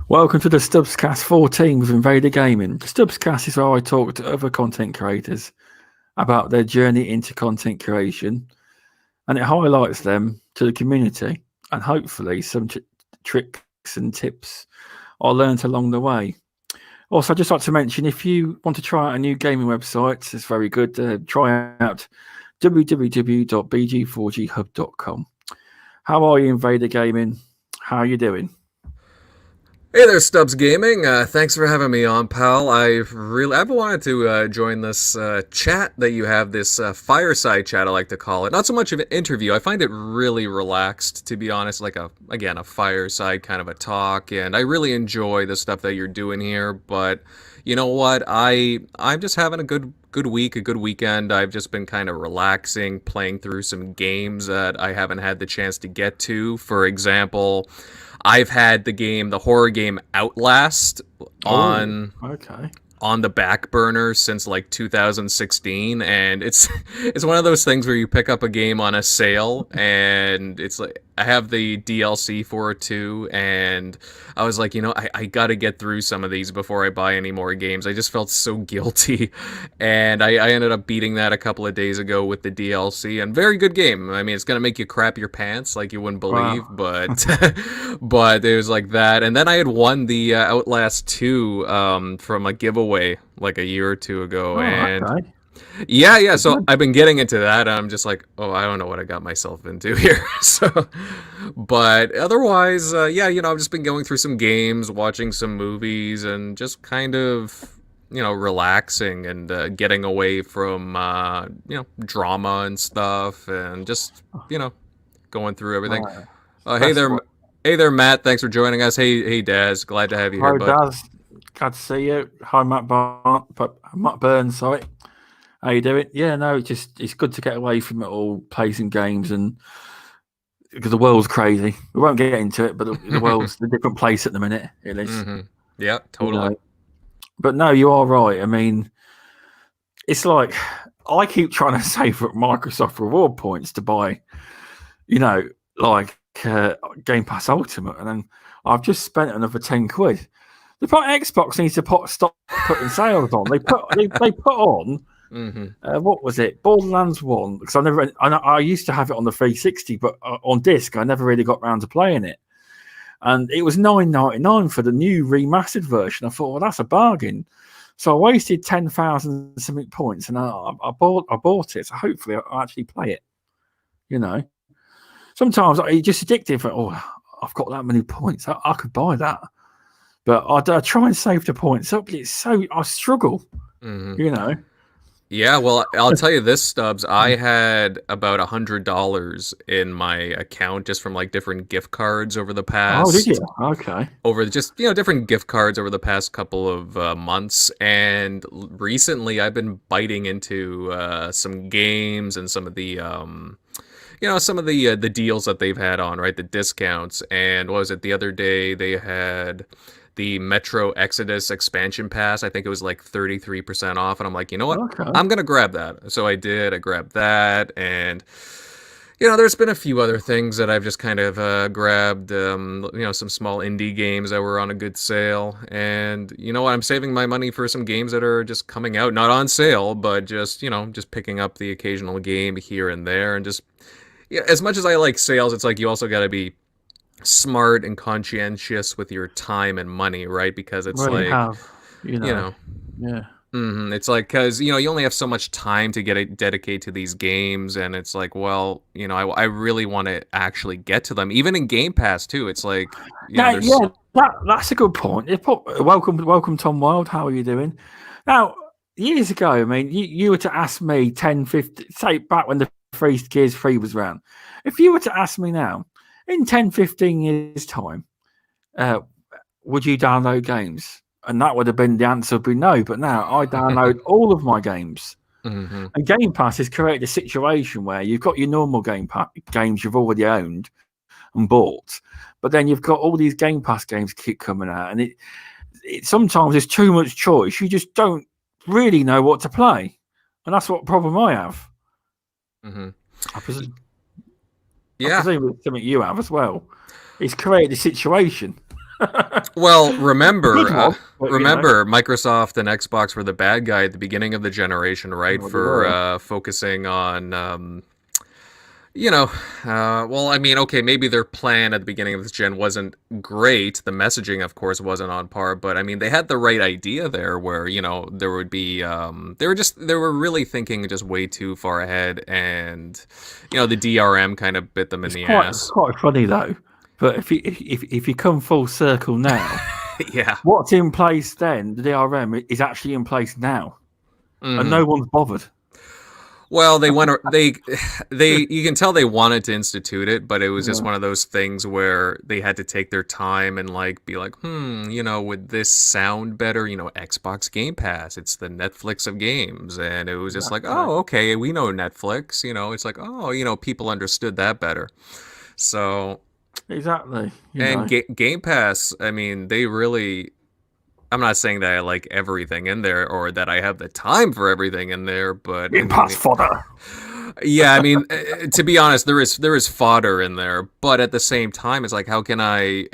Welcome to the Stubzcast 14 with Invader Gaming. The Stubzcast is where I talk to other content creators about their journey into content creation, and it highlights them to the community and hopefully some tricks and tips I learned along the way. Also, I'd just like to mention, if you want to try out a new gaming website, it's very good. Try out www.bg4ghub.com. How are you, Invader Gaming? How are you doing? Hey there, Stubz Gaming. Thanks for having me on, pal. I've wanted to join this chat that you have, this fireside chat, I like to call it. Not so much of an interview. I find it really relaxed, to be honest, like a fireside kind of a talk, and I really enjoy the stuff that you're doing here. But you know what? I'm just having a good week, a good weekend. I've just been kind of relaxing, playing through some games that I haven't had the chance to get to. For example, I've had the horror game Outlast on the back burner since like 2016, and it's one of those things where you pick up a game on a sale, and it's like I have the DLC for it too, and I was like, I got to get through some of these before I buy any more games. I just felt so guilty, and I ended up beating that a couple of days ago with the DLC, and very good game. I mean, it's gonna make you crap your pants like you wouldn't believe, wow. but but it was like that, and then I had won the Outlast 2 from a giveaway like a year or two ago, and okay. Yeah. So I've been getting into that, and I'm just like, oh, I don't know what I got myself into here. But otherwise, I've just been going through some games, watching some movies, and just kind of, relaxing and getting away from, drama and stuff, and just, going through everything. Hey there, Matt. Thanks for joining us. Hey, Daz. Glad to have you here, bud. Daz. Glad to see you. Hi, Matt Burns. Sorry. How you doing? Yeah, no, it's good to get away from it all, play some games, and because the world's crazy. We won't get into it, but the world's a different place at the minute. It is. Mm-hmm. Yeah, totally. But no, you are right. I mean, it's like I keep trying to save up Microsoft reward points to buy, Game Pass Ultimate, and then I've just spent another £10. The Xbox needs to stop putting sales on. They put on. Mm-hmm. What was it? Borderlands 1. Because I used to have it on the 360, but on disc, I never really got around to playing it. And it was $9.99 for the new remastered version. I thought, well, that's a bargain. So I wasted 10,000 something points, and I bought it. So hopefully I'll actually play it. Sometimes it's just addictive. Oh, I've got that many points. I could buy that. But I try and save the points up. I struggle, Mm-hmm. Yeah, well, I'll tell you this, Stubbs. I had about $100 in my account just from like different gift cards over the past. Oh, did you? Okay. Over just different gift cards over the past couple of months, and recently I've been biting into some games and some of the the deals that they've had on, right, the discounts. And what was it, the other day they had the Metro Exodus expansion pass. I think it was like 33% off, and I'm like, you know what? Okay. I'm gonna grab that. So I did. I grabbed that, and there's been a few other things that I've just kind of grabbed. Some small indie games that were on a good sale, and you know what? I'm saving my money for some games that are just coming out, not on sale, but just picking up the occasional game here and there, and just as much as I like sales, it's like you also got to be smart and conscientious with your time and money, right? Because it's yeah. Mm-hmm. It's like, because you only have so much time to dedicate to these games, and it's like, well, I really want to actually get to them, even in Game Pass too. It's like, that's a good point. Welcome, Tom Wild. How are you doing? Now, years ago, I mean, you were to ask me 10, 15, say back when the Gears 3 was around. If you were to ask me now, in 10, 15 years' time, would you download games? And that would have been the answer would be no. But now I download all of my games. Mm-hmm. And Game Pass has created a situation where you've got your normal games you've already owned and bought, but then you've got all these Game Pass games keep coming out. And it sometimes there's too much choice. You just don't really know what to play. And that's what problem I have. Mm-hmm. I presume it's something you have as well. It's created a situation. Well, Good one, but you know, remember, Microsoft and Xbox were the bad guy at the beginning of the generation, right? well, they were. For focusing on, you know, well, I mean, okay, maybe their plan at the beginning of this gen wasn't great. The messaging, of course, wasn't on par, but I mean, they had the right idea there, where there would be, they were really thinking just way too far ahead, and the DRM kind of bit them in the It's ass. quite funny though. But if you come full circle now, Yeah. what's in place then, the DRM is actually in place now, and Hmm. no one's bothered. Well, you can tell they wanted to institute it, but it was just Yeah, one of those things where they had to take their time and like be like, would this sound better? Xbox Game Pass, it's the Netflix of games, and it was just like, exactly. oh, okay, we know Netflix. It's like, oh, people understood that better. So, Exactly. You and know, Game Pass, I mean, they really. I'm not saying that I like everything in there or that I have the time for everything in there, but I in mean, pass fodder. yeah, I mean, to be honest, there is fodder in there, but at the same time, it's like, how can I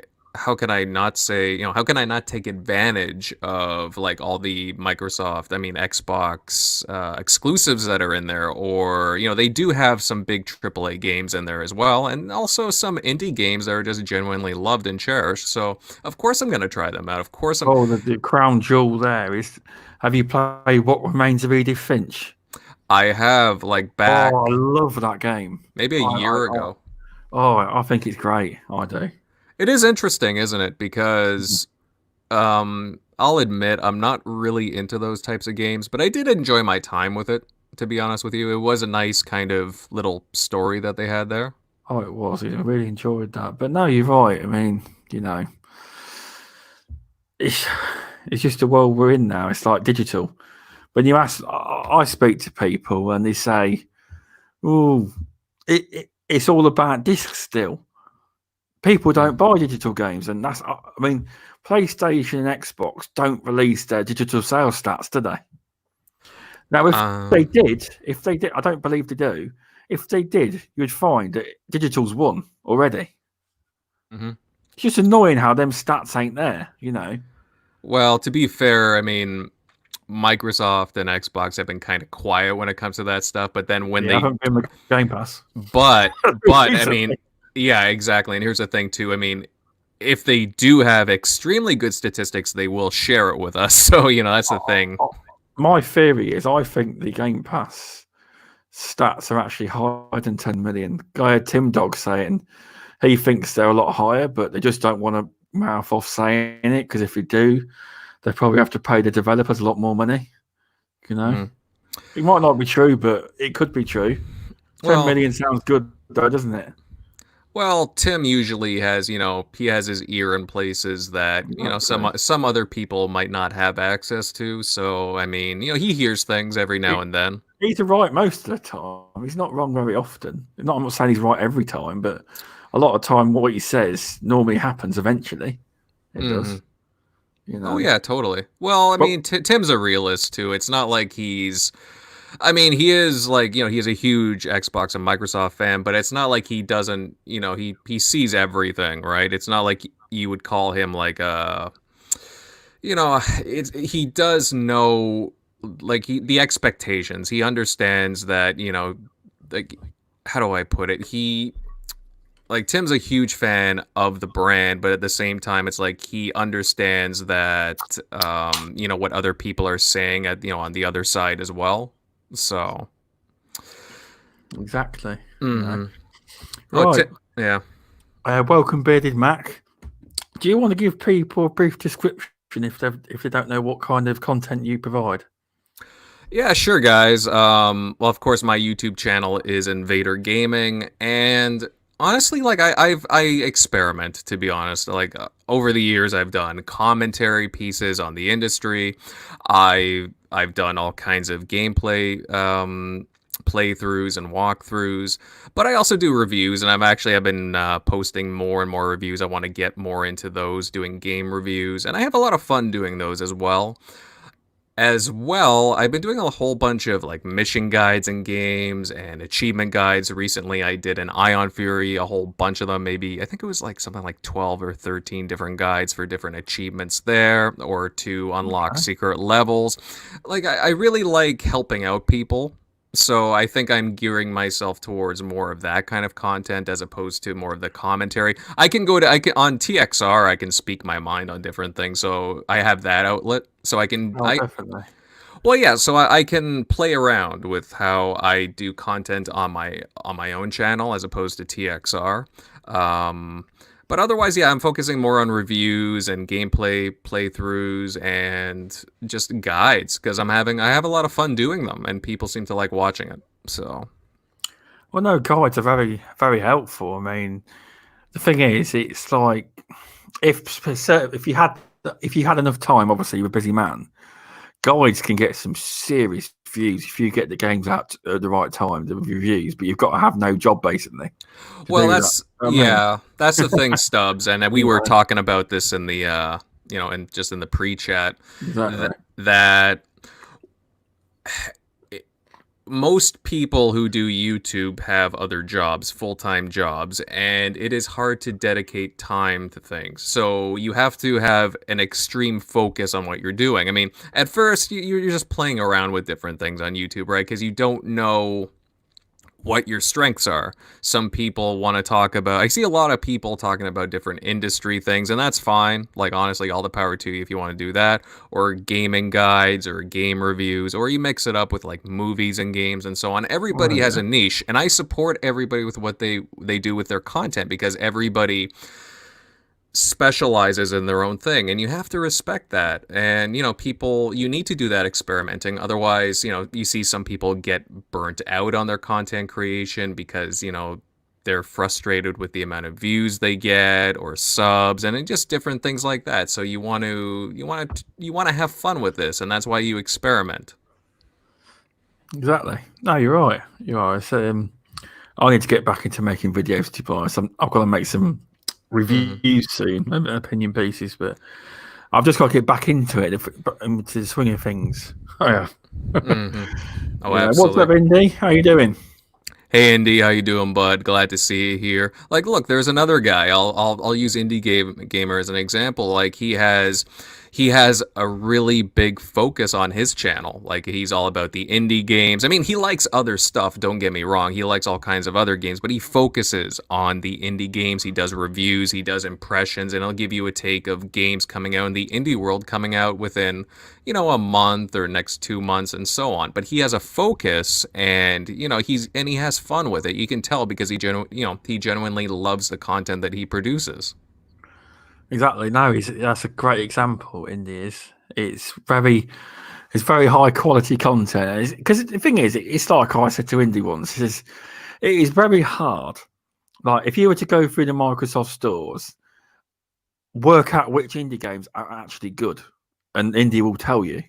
not say, how can I not take advantage of like all the Microsoft, I mean, Xbox exclusives that are in there, or they do have some big AAA games in there as well, and also some indie games that are just genuinely loved and cherished. So of course I'm gonna try them out. Of course I'm. Oh, the crown jewel there is. Have you played What Remains of Edith Finch? I have like Oh, I back love that game. maybe a I year ago. oh, I think it's great. I do. It is interesting, isn't it? Because I'll admit I'm not really into those types of games, but I did enjoy my time with it, to be honest with you. It was a nice kind of little story that they had there. Oh, it was. I really enjoyed that. But no, you're right. I mean, it's it's just the world we're in now. It's like digital. When you ask, I speak to people and they say, "Oh, it's all about discs still." People Mm. don't buy digital games, and I mean, PlayStation and Xbox don't release their digital sales stats, do they? Now, Um, if they did, I don't believe they do. If they did, you'd find that digital's won already. mhm. It's just annoying how them stats ain't there, you know. Well, to be fair, I mean, Microsoft and Xbox have been kind of quiet when it comes to that stuff, but then when Yeah, I they, haven't been with Game Pass but, but, I mean, recently. yeah, exactly. And here's the thing, too. I mean, if they do have extremely good statistics, they will share it with us. So, that's the thing. My theory is, I think the Game Pass stats are actually higher than 10 million. I heard Tim Dog saying he thinks they're a lot higher, but they just don't want to mouth off saying it because if they do, they probably have to pay the developers a lot more money. You know, Mhm. it might not be true, but it could be true. 10 Well, million sounds good, though, doesn't it? Well, Tim usually has, he has his ear in places that, Exactly. some other people might not have access to. So, I mean, he hears things every now and then. He's right most of the time. He's not wrong very often. I'm not saying he's right every time, but a lot of time, what he says normally happens eventually. It Hmm. does, you Oh know. yeah, totally. Well, I But mean, Tim's a realist too. It's not like he's. I mean, he is like, he is a huge Xbox and Microsoft fan, but it's not like he doesn't, he sees everything, right? It's not like you would call him like he does know like the expectations. He understands that, like how do I put it? Tim's a huge fan of the brand, but at the same time it's like he understands that what other people are saying at on the other side as well. So, exactly, you know. mhm. Oh, Right. yeah. Welcome, Bearded Mac. Do you want to give people a brief description if they don't know what kind of content you provide? Yeah, sure, guys. Well, of course, my YouTube channel is Invader Gaming, and honestly, like I experiment, to be honest. Like over the years, I've done commentary pieces on the industry. I've done all kinds of gameplay playthroughs and walkthroughs, but I also do reviews, and I've been posting more and more reviews. I want to get more into those, doing game reviews, and I have a lot of fun doing those as well. as well, I've been doing a whole bunch of like mission guides in games and achievement guides. Recently, I did an Ion Fury, a whole bunch of them, maybe I think it was like something like 12 or 13 different guides for different achievements there or to unlock Okay. secret levels. Like, I really like helping out people. So I think I'm gearing myself towards more of that kind of content as opposed to more of the commentary. I can on TXR I can speak my mind on different things. So I have that outlet. So Oh, definitely. well, yeah, so I can play around with how I do content on my own channel as opposed to TXR. Um, but otherwise, yeah, I'm focusing more on reviews and gameplay playthroughs and just guides because I have a lot of fun doing them and people seem to like watching it. So, Well, no, guides are very, very helpful. I mean, the thing is, it's like if you had enough time, obviously you're a busy man. Guides can get some serious views if you get the games out at the right time, the reviews. But you've got to have no job basically to well, do that. that's I mean, yeah, that's the thing, Stubbs, and we you were know, talking about this in the and just in the pre-chat exactly. that most people who do YouTube have other jobs, full-time jobs, and it is hard to dedicate time to things. So you have to have an extreme focus on what you're doing. I mean, at first you're just playing around with different things on YouTube, right? Because you don't know what your strengths are. Some people want to talk about, I see a lot of people talking about different industry things, and that's fine. Like, honestly, all the power to you if you want to do that, or gaming guides, or game reviews, or you mix it up with like movies and games and so on. Everybody Oh, has yeah. a niche, and I support everybody with what they do with their content because everybody specializes in their own thing and you have to respect that. And people, you need to do that experimenting, otherwise you see some people get burnt out on their content creation because they're frustrated with the amount of views they get or subs and just different things like that. So you want to have fun with this, and that's why you experiment. Exactly. No, you're right. You are. I need to get back into making videos to buy. I've got to make some Hmm. reviews soon, opinion pieces, but I've just got to get back into it, into the swing of things. Oh, yeah. Hmm. Oh, What's up, absolutely. Indy? How you doing? Hey Indy, how you doing, bud? Glad to see you here. Like, look, there's another guy. I'll use Gamer as an example. Like, he has a really big focus on his channel. Like, he's all about the indie games. I mean, he likes other stuff. Don't get me wrong. He likes all kinds of other games, but he focuses on the indie games. He does reviews. He does impressions, and he'll give you a take of games coming out in the indie world, coming out within a month or next 2 months and so on. But he has a focus, and he has fun with it. You can tell because he genuinely loves the content that he produces. Exactly. No, that's a great example. Indy is. It's very high quality content. Because the thing is, it's like I said to Indy once. It is very hard. Like if you were to go through the Microsoft stores, work out which indie games are actually good, and indie will tell you.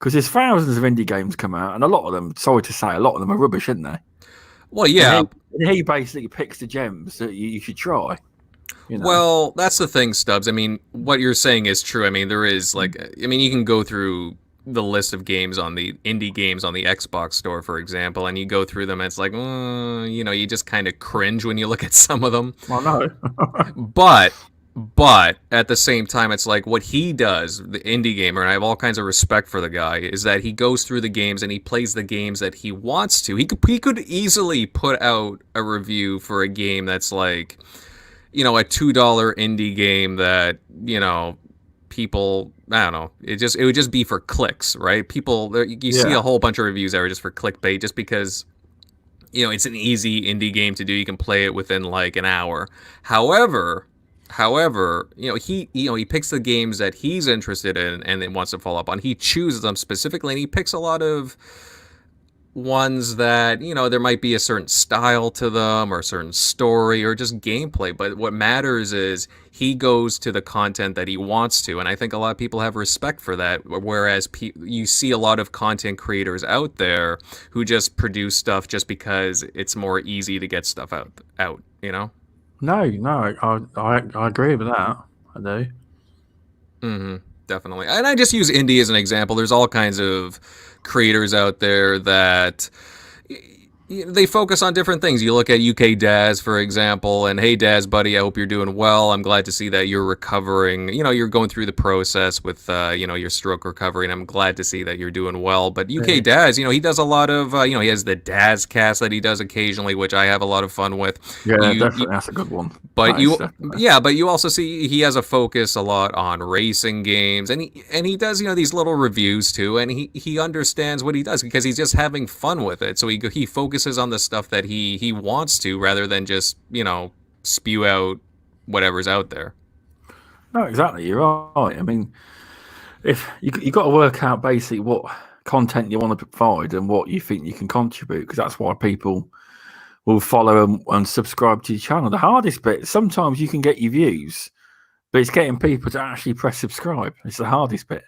Because there's thousands of indie games come out, and a lot of them, sorry to say, a lot of them are rubbish, aren't they? Well, And yeah. he basically picks the gems that you should try. You know. Well, that's the thing, Stubbs. I mean, what you're saying is true. I mean, there is you can go through the list of games on the indie games on the Xbox store, for example, and you go through them, and it's like, you just kind of cringe when you look at some of them. I know. But at the same time, it's like what he does, the indie gamer, and I have all kinds of respect for the guy, is that he goes through the games and he plays the games that he wants to. He could easily put out a review for a game that's like, a $2 indie game that, people, I don't know, it would just be for clicks, right? You see Yeah. a whole bunch of reviews that are just for clickbait just because it's an easy indie game to do. You can play it within like an hour. However, he picks the games that he's interested in and then wants to follow up on. He chooses them specifically, and he picks a lot of ones that there might be a certain style to them or a certain story or just gameplay, but what matters is he goes to the content that he wants to, and I think a lot of people have respect for that, whereas you see a lot of content creators out there who just produce stuff just because it's more easy to get stuff out. No, I agree with that. I do. Hmm. definitely. And I just use indie as an example. There's all kinds of creators out there that they focus on different things. You look at UK Daz, for example, and hey, Daz, buddy, I hope you're doing well. I'm glad to see that you're recovering. You're going through the process with, your stroke recovery, and I'm glad to see that you're doing well. But UK Daz, he does a lot of, he has the Dazcast that he does occasionally, which I have a lot of fun with. Yeah, definitely, that's a good one. But but you also see he has a focus a lot on racing games, and he does these little reviews too, and he understands what he does because he's just having fun with it. So he focuses on the stuff that he wants to rather than just spew out whatever's out there. No, exactly. You're right. I mean, if you got to work out basically what content you want to provide and what you think you can contribute, because that's why people will follow and subscribe to your channel. The hardest bit, sometimes you can get your views, but it's getting people to actually press subscribe. It's the hardest bit,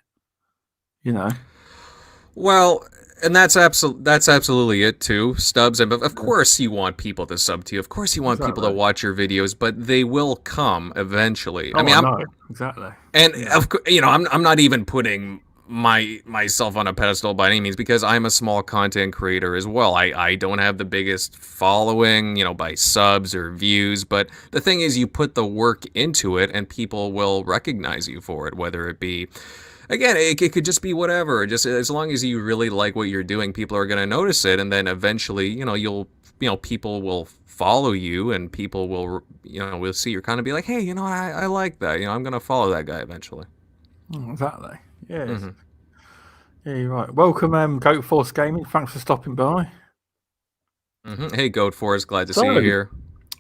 Well, and that's absolutely it too, Stubz. And of course you want people to sub to you. Of course you want people to watch your videos, but they will come eventually. Oh, I know. Exactly. And of course, I'm not even putting myself on a pedestal by any means because I'm a small content creator as well. I don't have the biggest following, by subs or views, but the thing is you put the work into it and people will recognize you for it, whether it be, again, it could just be whatever. Just as long as you really like what you're doing, people are going to notice it, and then eventually, people will follow you, and people will, will see your content, and be like, hey, I like that. I'm going to follow that guy eventually. Exactly. Yeah. Mm-hmm. Yeah, you're right. Welcome, Goat Force Gaming. Thanks for stopping by. Mm-hmm. Hey, Goat Force, glad to see you here.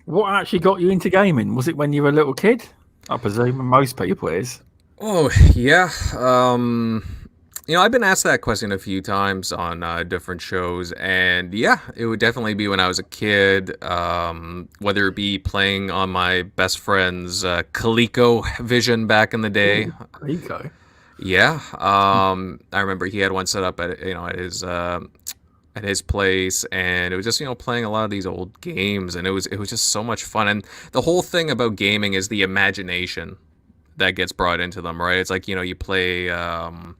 What actually got you into gaming? Was it when you were a little kid? I presume most people is. Oh, yeah. I've been asked that question a few times on different shows, and yeah, it would definitely be when I was a kid, whether it be playing on my best friend's ColecoVision back in the day. Ooh, Coleco? Yeah. I remember he had one set up at his place, and it was just playing a lot of these old games, and it was just so much fun. And the whole thing about gaming is the imagination that gets brought into them, right? It's like, you play, I'll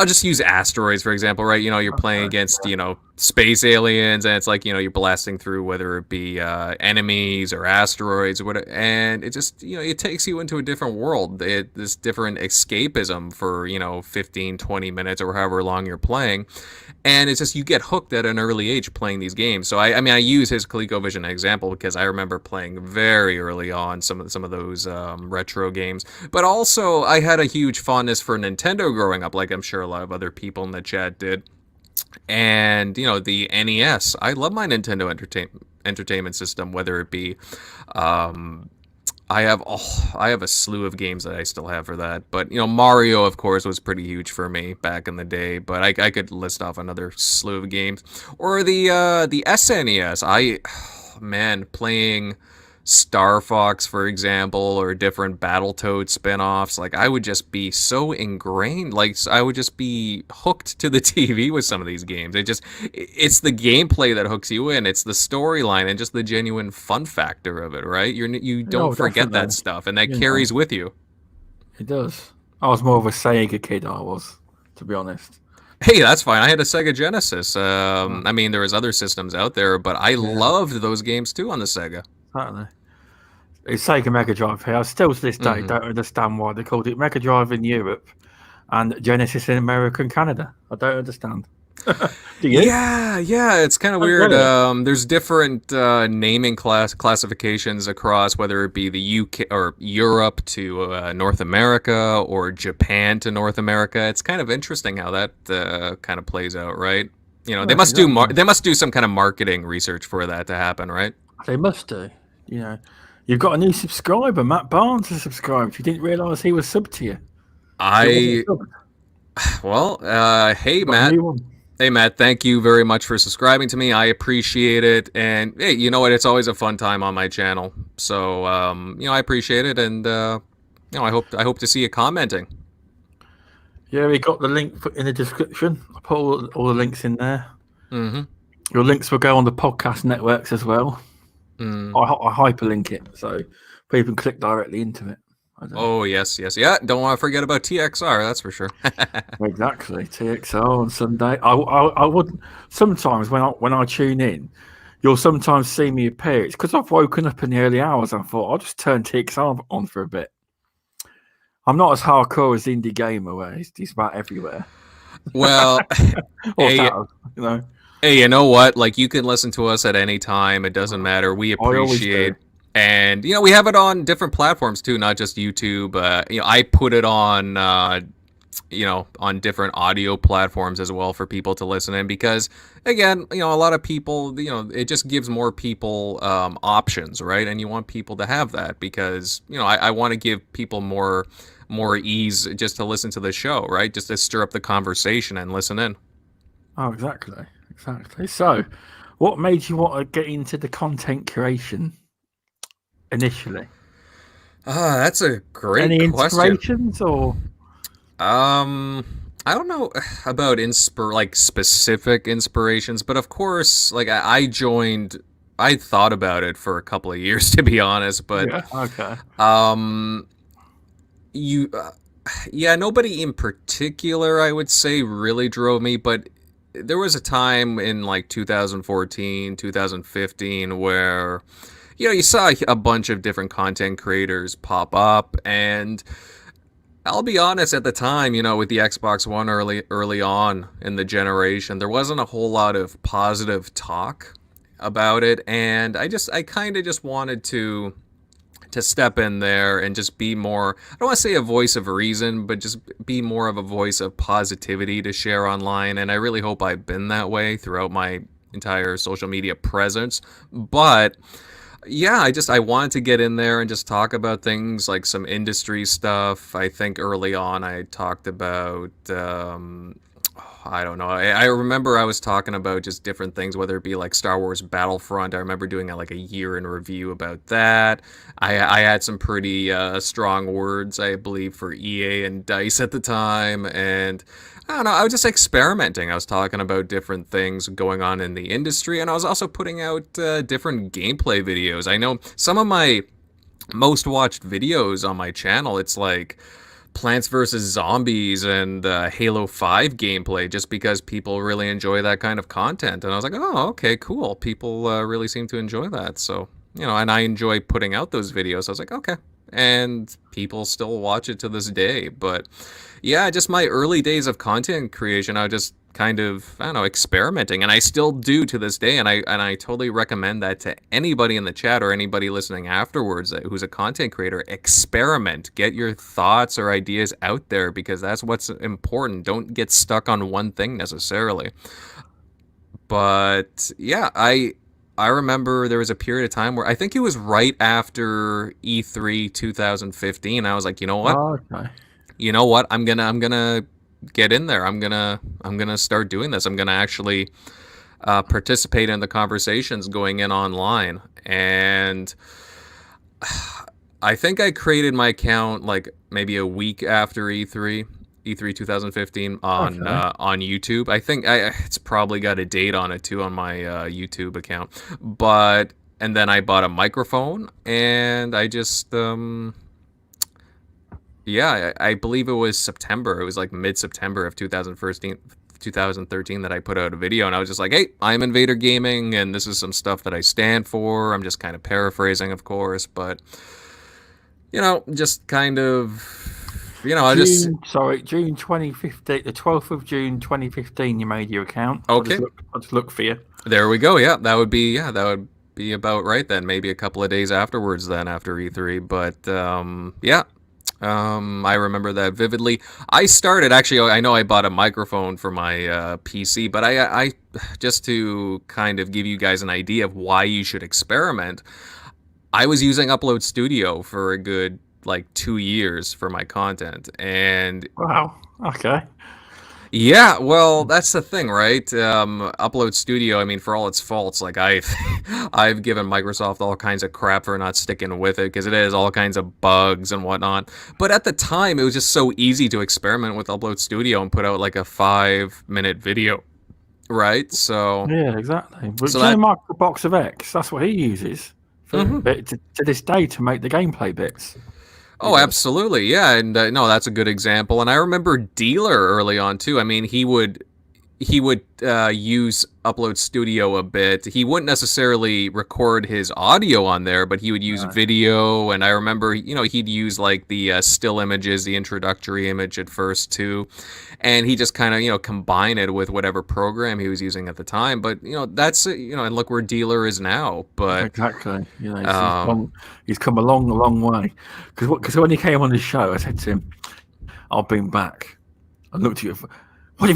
just use asteroids, for example, right? You're playing against, space aliens, and it's like, you're blasting through whether it be enemies or asteroids or whatever, and it just, it takes you into a different world, this different escapism for, 15, 20 minutes or however long you're playing. And it's just, you get hooked at an early age playing these games. So I use his ColecoVision as an example because I remember playing very early on some of those retro games. But also, I had a huge fondness for Nintendo growing up, like I'm sure a lot of other people in the chat did. And the NES. I love my Nintendo entertainment system, whether it be. I have a slew of games that I still have for that, but Mario, of course, was pretty huge for me back in the day. But I could list off another slew of games, or the SNES. Playing Star Fox, for example, or different Battletoad spin-offs. Like, I would just be so ingrained. Like, I would just be hooked to the TV with some of these games. It's the gameplay that hooks you in. It's the storyline and just the genuine fun factor of it, right? You don't forget that stuff, and that carries with you. It does. I was more of a Sega kid, to be honest. Hey, that's fine. I had a Sega Genesis. There was other systems out there, but I loved those games too on the Sega. Certainly. It's Sega Mega Drive here. I still to this day don't understand why they called it Mega Drive in Europe and Genesis in America and Canada. I don't understand. Do you? Yeah, it's kind of weird. There's different naming classifications across, whether it be the UK or Europe to North America or Japan to North America. It's kind of interesting how that kind of plays out, right? They must do some kind of marketing research for that to happen, right? They must do. You've got a new subscriber. Matt Barnes has subscribed. You didn't realise he was subbed to you. Hey, Matt. Hey, Matt, thank you very much for subscribing to me. I appreciate it. And, hey, you know what? It's always a fun time on my channel. So, I appreciate it. And, I hope to see you commenting. Yeah, we got the link in the description. I put all the links in there. Mm-hmm. Your links will go on the podcast networks as well. I hyperlink it, so people can click directly into it. I don't know. Oh yes, yes, yeah. Don't want to forget about TXR. That's for sure. Exactly, TXL on Sunday. I wouldn't. Sometimes when I tune in, you'll sometimes see me appear. It's because I've woken up in the early hours and thought I'll just turn TXR on for a bit. I'm not as hardcore as Indie Gamer, where he's about everywhere. Well, Or hey, that, you know. hey, you know what? Like, you can listen to us at any time. It doesn't matter. We I always do. appreciate, and we have it on different platforms too, not just YouTube. I put it on, on different audio platforms as well for people to listen in because, again, a lot of people, it just gives more people options, right? And you want people to have that because, I want to give people more ease just to listen to the show, right? Just to stir up the conversation and listen in. Oh, exactly. So, what made you want to get into the content creation initially? That's a great Any question. inspirations or? I don't know about specific inspirations, but of course, like I joined. I thought about it for a couple of years, to be honest, but Yeah. Okay. um, you, yeah, nobody in particular, I would say, really drove me, but there was a time in like 2014, 2015 where you saw a bunch of different content creators pop up, and I'll be honest, at the time, with the Xbox One early on in the generation, there wasn't a whole lot of positive talk about it, and I kind of just wanted to step in there and just be more, I don't want to say a voice of reason, but just be more of a voice of positivity to share online. And I really hope I've been that way throughout my entire social media presence. But yeah, I wanted to get in there and just talk about things like some industry stuff. I think early on I talked about I don't know. I remember I was talking about just different things, whether it be like Star Wars Battlefront. I remember doing like a year in review about that. I had some pretty strong words, I believe, for EA and DICE at the time, and I don't know. I was just experimenting. I was talking about different things going on in the industry, and I was also putting out different gameplay videos. I know some of my most watched videos on my channel, it's like Plants vs. Zombies and Halo 5 gameplay, just because people really enjoy that kind of content. And I was like, oh, okay, cool. People really seem to enjoy that. So, and I enjoy putting out those videos. I was like, okay. And people still watch it to this day. But yeah, just my early days of content creation, I was just kind of, I don't know, experimenting, and I still do to this day, and I totally recommend that to anybody in the chat or anybody listening afterwards who's a content creator. Experiment, get your thoughts or ideas out there, because that's what's important. Don't get stuck on one thing necessarily. But yeah, I remember there was a period of time where I think it was right after E3 2015. I was like, you know what? Oh, okay. You know what? I'm gonna get in there. I'm gonna start doing this. I'm gonna actually participate in the conversations going in online. And I think I created my account like maybe a week after E3 2015 on YouTube. I think it's probably got a date on it too on my YouTube account. And then I bought a microphone, and I just yeah, I believe it was September. It was like mid-September of 2013 that I put out a video, and I was just like, hey, I'm Invader Gaming, and this is some stuff that I stand for. I'm just kind of paraphrasing, of course, but, just kind of, June 2015, the 12th of June 2015, you made your account. Okay. I'll just look for you. There we go. Yeah, that would be about right then. Maybe a couple of days afterwards then, after E3, but, yeah. I remember that vividly. I started, actually, I know I bought a microphone for my PC, but I just to kind of give you guys an idea of why you should experiment, I was using Upload Studio for a good, 2 years for my content, and... Wow, okay. Yeah, well, that's the thing, right? Upload Studio, I mean, for all its faults, I've given Microsoft all kinds of crap for not sticking with it, because it has all kinds of bugs and whatnot. But at the time, it was just so easy to experiment with Upload Studio and put out like a 5-minute video, right? So yeah, exactly. But so Michael Box of X, that's what he uses to this day to make the gameplay bits. Oh, absolutely. Yeah, and no, that's a good example. And I remember Dealer early on too. I mean, he would use Upload Studio a bit. He wouldn't necessarily record his audio on there, but he would use video. And I remember, he'd use like the still images, the introductory image at first too, and he just kind of combine it with whatever program he was using at the time. But that's and look where Dealer is now. But exactly, he's come a long way. Because when he came on the show, I said to him, "I've been back. I looked at you. Why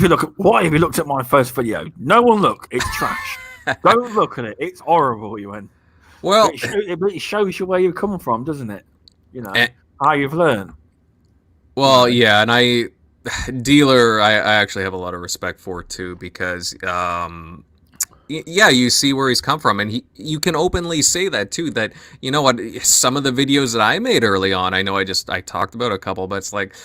have you looked at my first video? No one look. It's trash. Don't look at it. It's horrible." He went. Well, it shows you where you've come from, doesn't it? How you've learned. Well, yeah, and Dealer, I actually have a lot of respect for too, because you see where he's come from, and you can openly say that too. That what, some of the videos that I made early on, I know I talked about a couple, but it's like.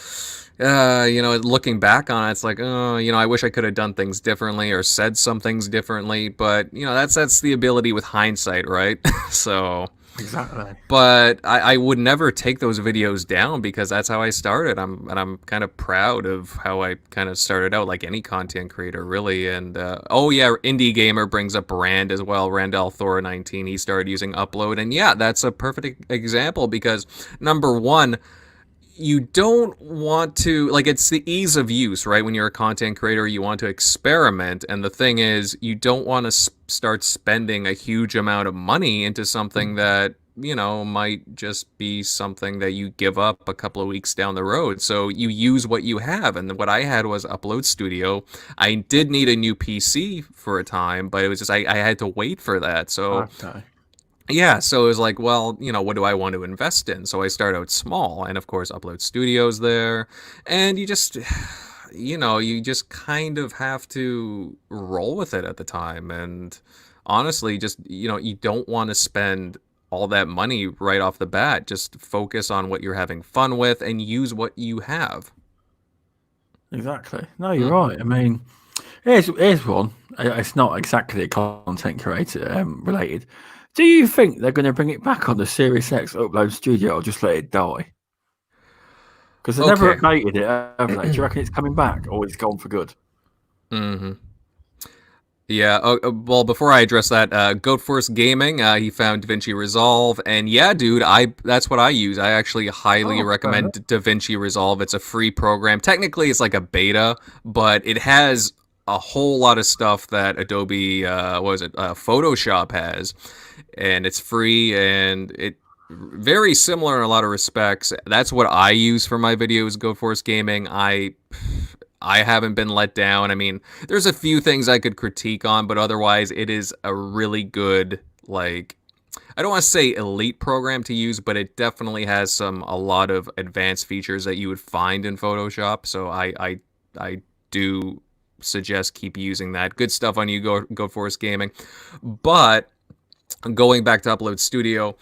Looking back on it, it's like, I wish I could have done things differently or said some things differently. But that's the ability with hindsight, right? So exactly. But I would never take those videos down because that's how I started. I'm kind of proud of how I kind of started out, like any content creator, really. And Indie Gamer brings up Rand as well. Randall Thor 19. He started using Upload, and yeah, that's a perfect example because number one, you don't want to, like, it's the ease of use, right? When you're a content creator, you want to experiment. And the thing is, you don't want to start spending a huge amount of money into something that, might just be something that you give up a couple of weeks down the road. So you use what you have. And what I had was Upload Studio. I did need a new PC for a time, but it was just, I had to wait for that. So... Okay. Yeah, so it was like, well, what do I want to invest in? So I start out small, and of course, Upload Studio's there, and you just kind of have to roll with it at the time, and honestly, just, you don't want to spend all that money right off the bat. Just focus on what you're having fun with and use what you have. Exactly. No, you're right. I mean, here's one. It's not exactly content creator related. Do you think they're going to bring it back on the Series X Upload Studio or just let it die? Because they never updated it, have they? Do you reckon it's coming back or it's gone for good? Mm-hmm. Yeah, well, before I address that, Goatforce Gaming, he found DaVinci Resolve, and yeah, dude, that's what I use. I actually highly recommend DaVinci Resolve. It's a free program. Technically, it's like a beta, but it has a whole lot of stuff that Adobe, Photoshop has, and it's free, and it very similar in a lot of respects. That's what I use for my videos, GoForce Gaming. I haven't been let down. I mean, there's a few things I could critique on, but otherwise it is a really good, like, I don't want to say elite program to use, but it definitely has a lot of advanced features that you would find in Photoshop. So I do suggest keep using that. Good stuff on you, GoForce Gaming. But going back to Upload Studio,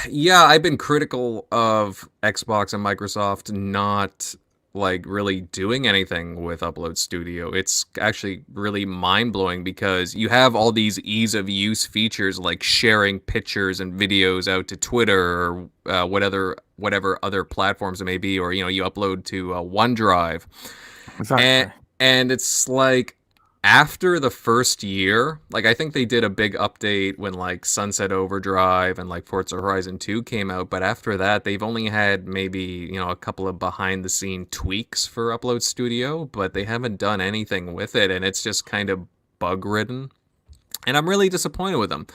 yeah, I've been critical of Xbox and Microsoft not like really doing anything with Upload Studio. It's actually really mind-blowing because you have all these ease of use features like sharing pictures and videos out to Twitter or whatever other platforms it may be, or you upload to OneDrive. Exactly. And it's like after the first year, like I think they did a big update when like Sunset Overdrive and like Forza Horizon 2 came out, but after that they've only had maybe, a couple of behind the scene tweaks for Upload Studio, but they haven't done anything with it, and it's just kind of bug ridden. And I'm really disappointed with them.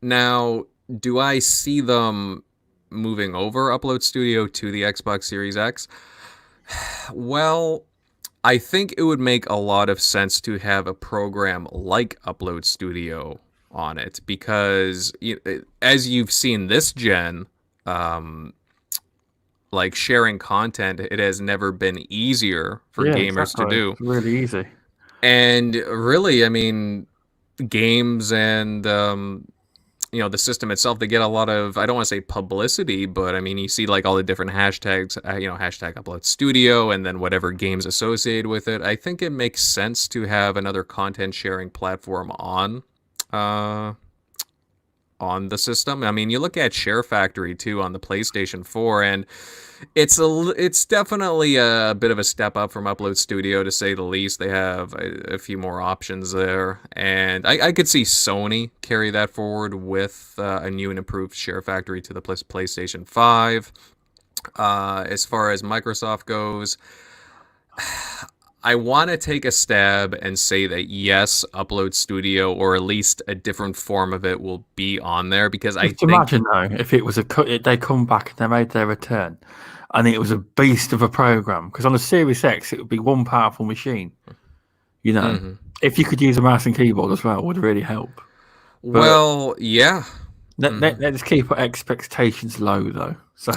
Now, do I see them moving over Upload Studio to the Xbox Series X? Well, I think it would make a lot of sense to have a program like Upload Studio on it because, as you've seen this gen, like sharing content, it has never been easier for gamers to do. It's really easy. And really, I mean, games and the system itself, they get a lot of, I don't want to say publicity, but I mean, you see like all the different hashtags, hashtag Upload Studio, and then whatever games associated with it. I think it makes sense to have another content sharing platform on on the system. I mean, you look at Share Factory too on the PlayStation 4, and it's definitely a bit of a step up from Upload Studio, to say the least. They have a few more options there, and I could see Sony carry that forward with a new and improved Share Factory to the PlayStation 5. As far as Microsoft goes, I want to take a stab and say that yes, Upload Studio, or at least a different form of it, will be on there, because I think... Imagine though, if it was they come back and they made their return, and it was a beast of a program. Because on the Series X, it would be one powerful machine. You know, if you could use a mouse and keyboard as well, it would really help. Well, yeah. Let's keep our expectations low, though. So.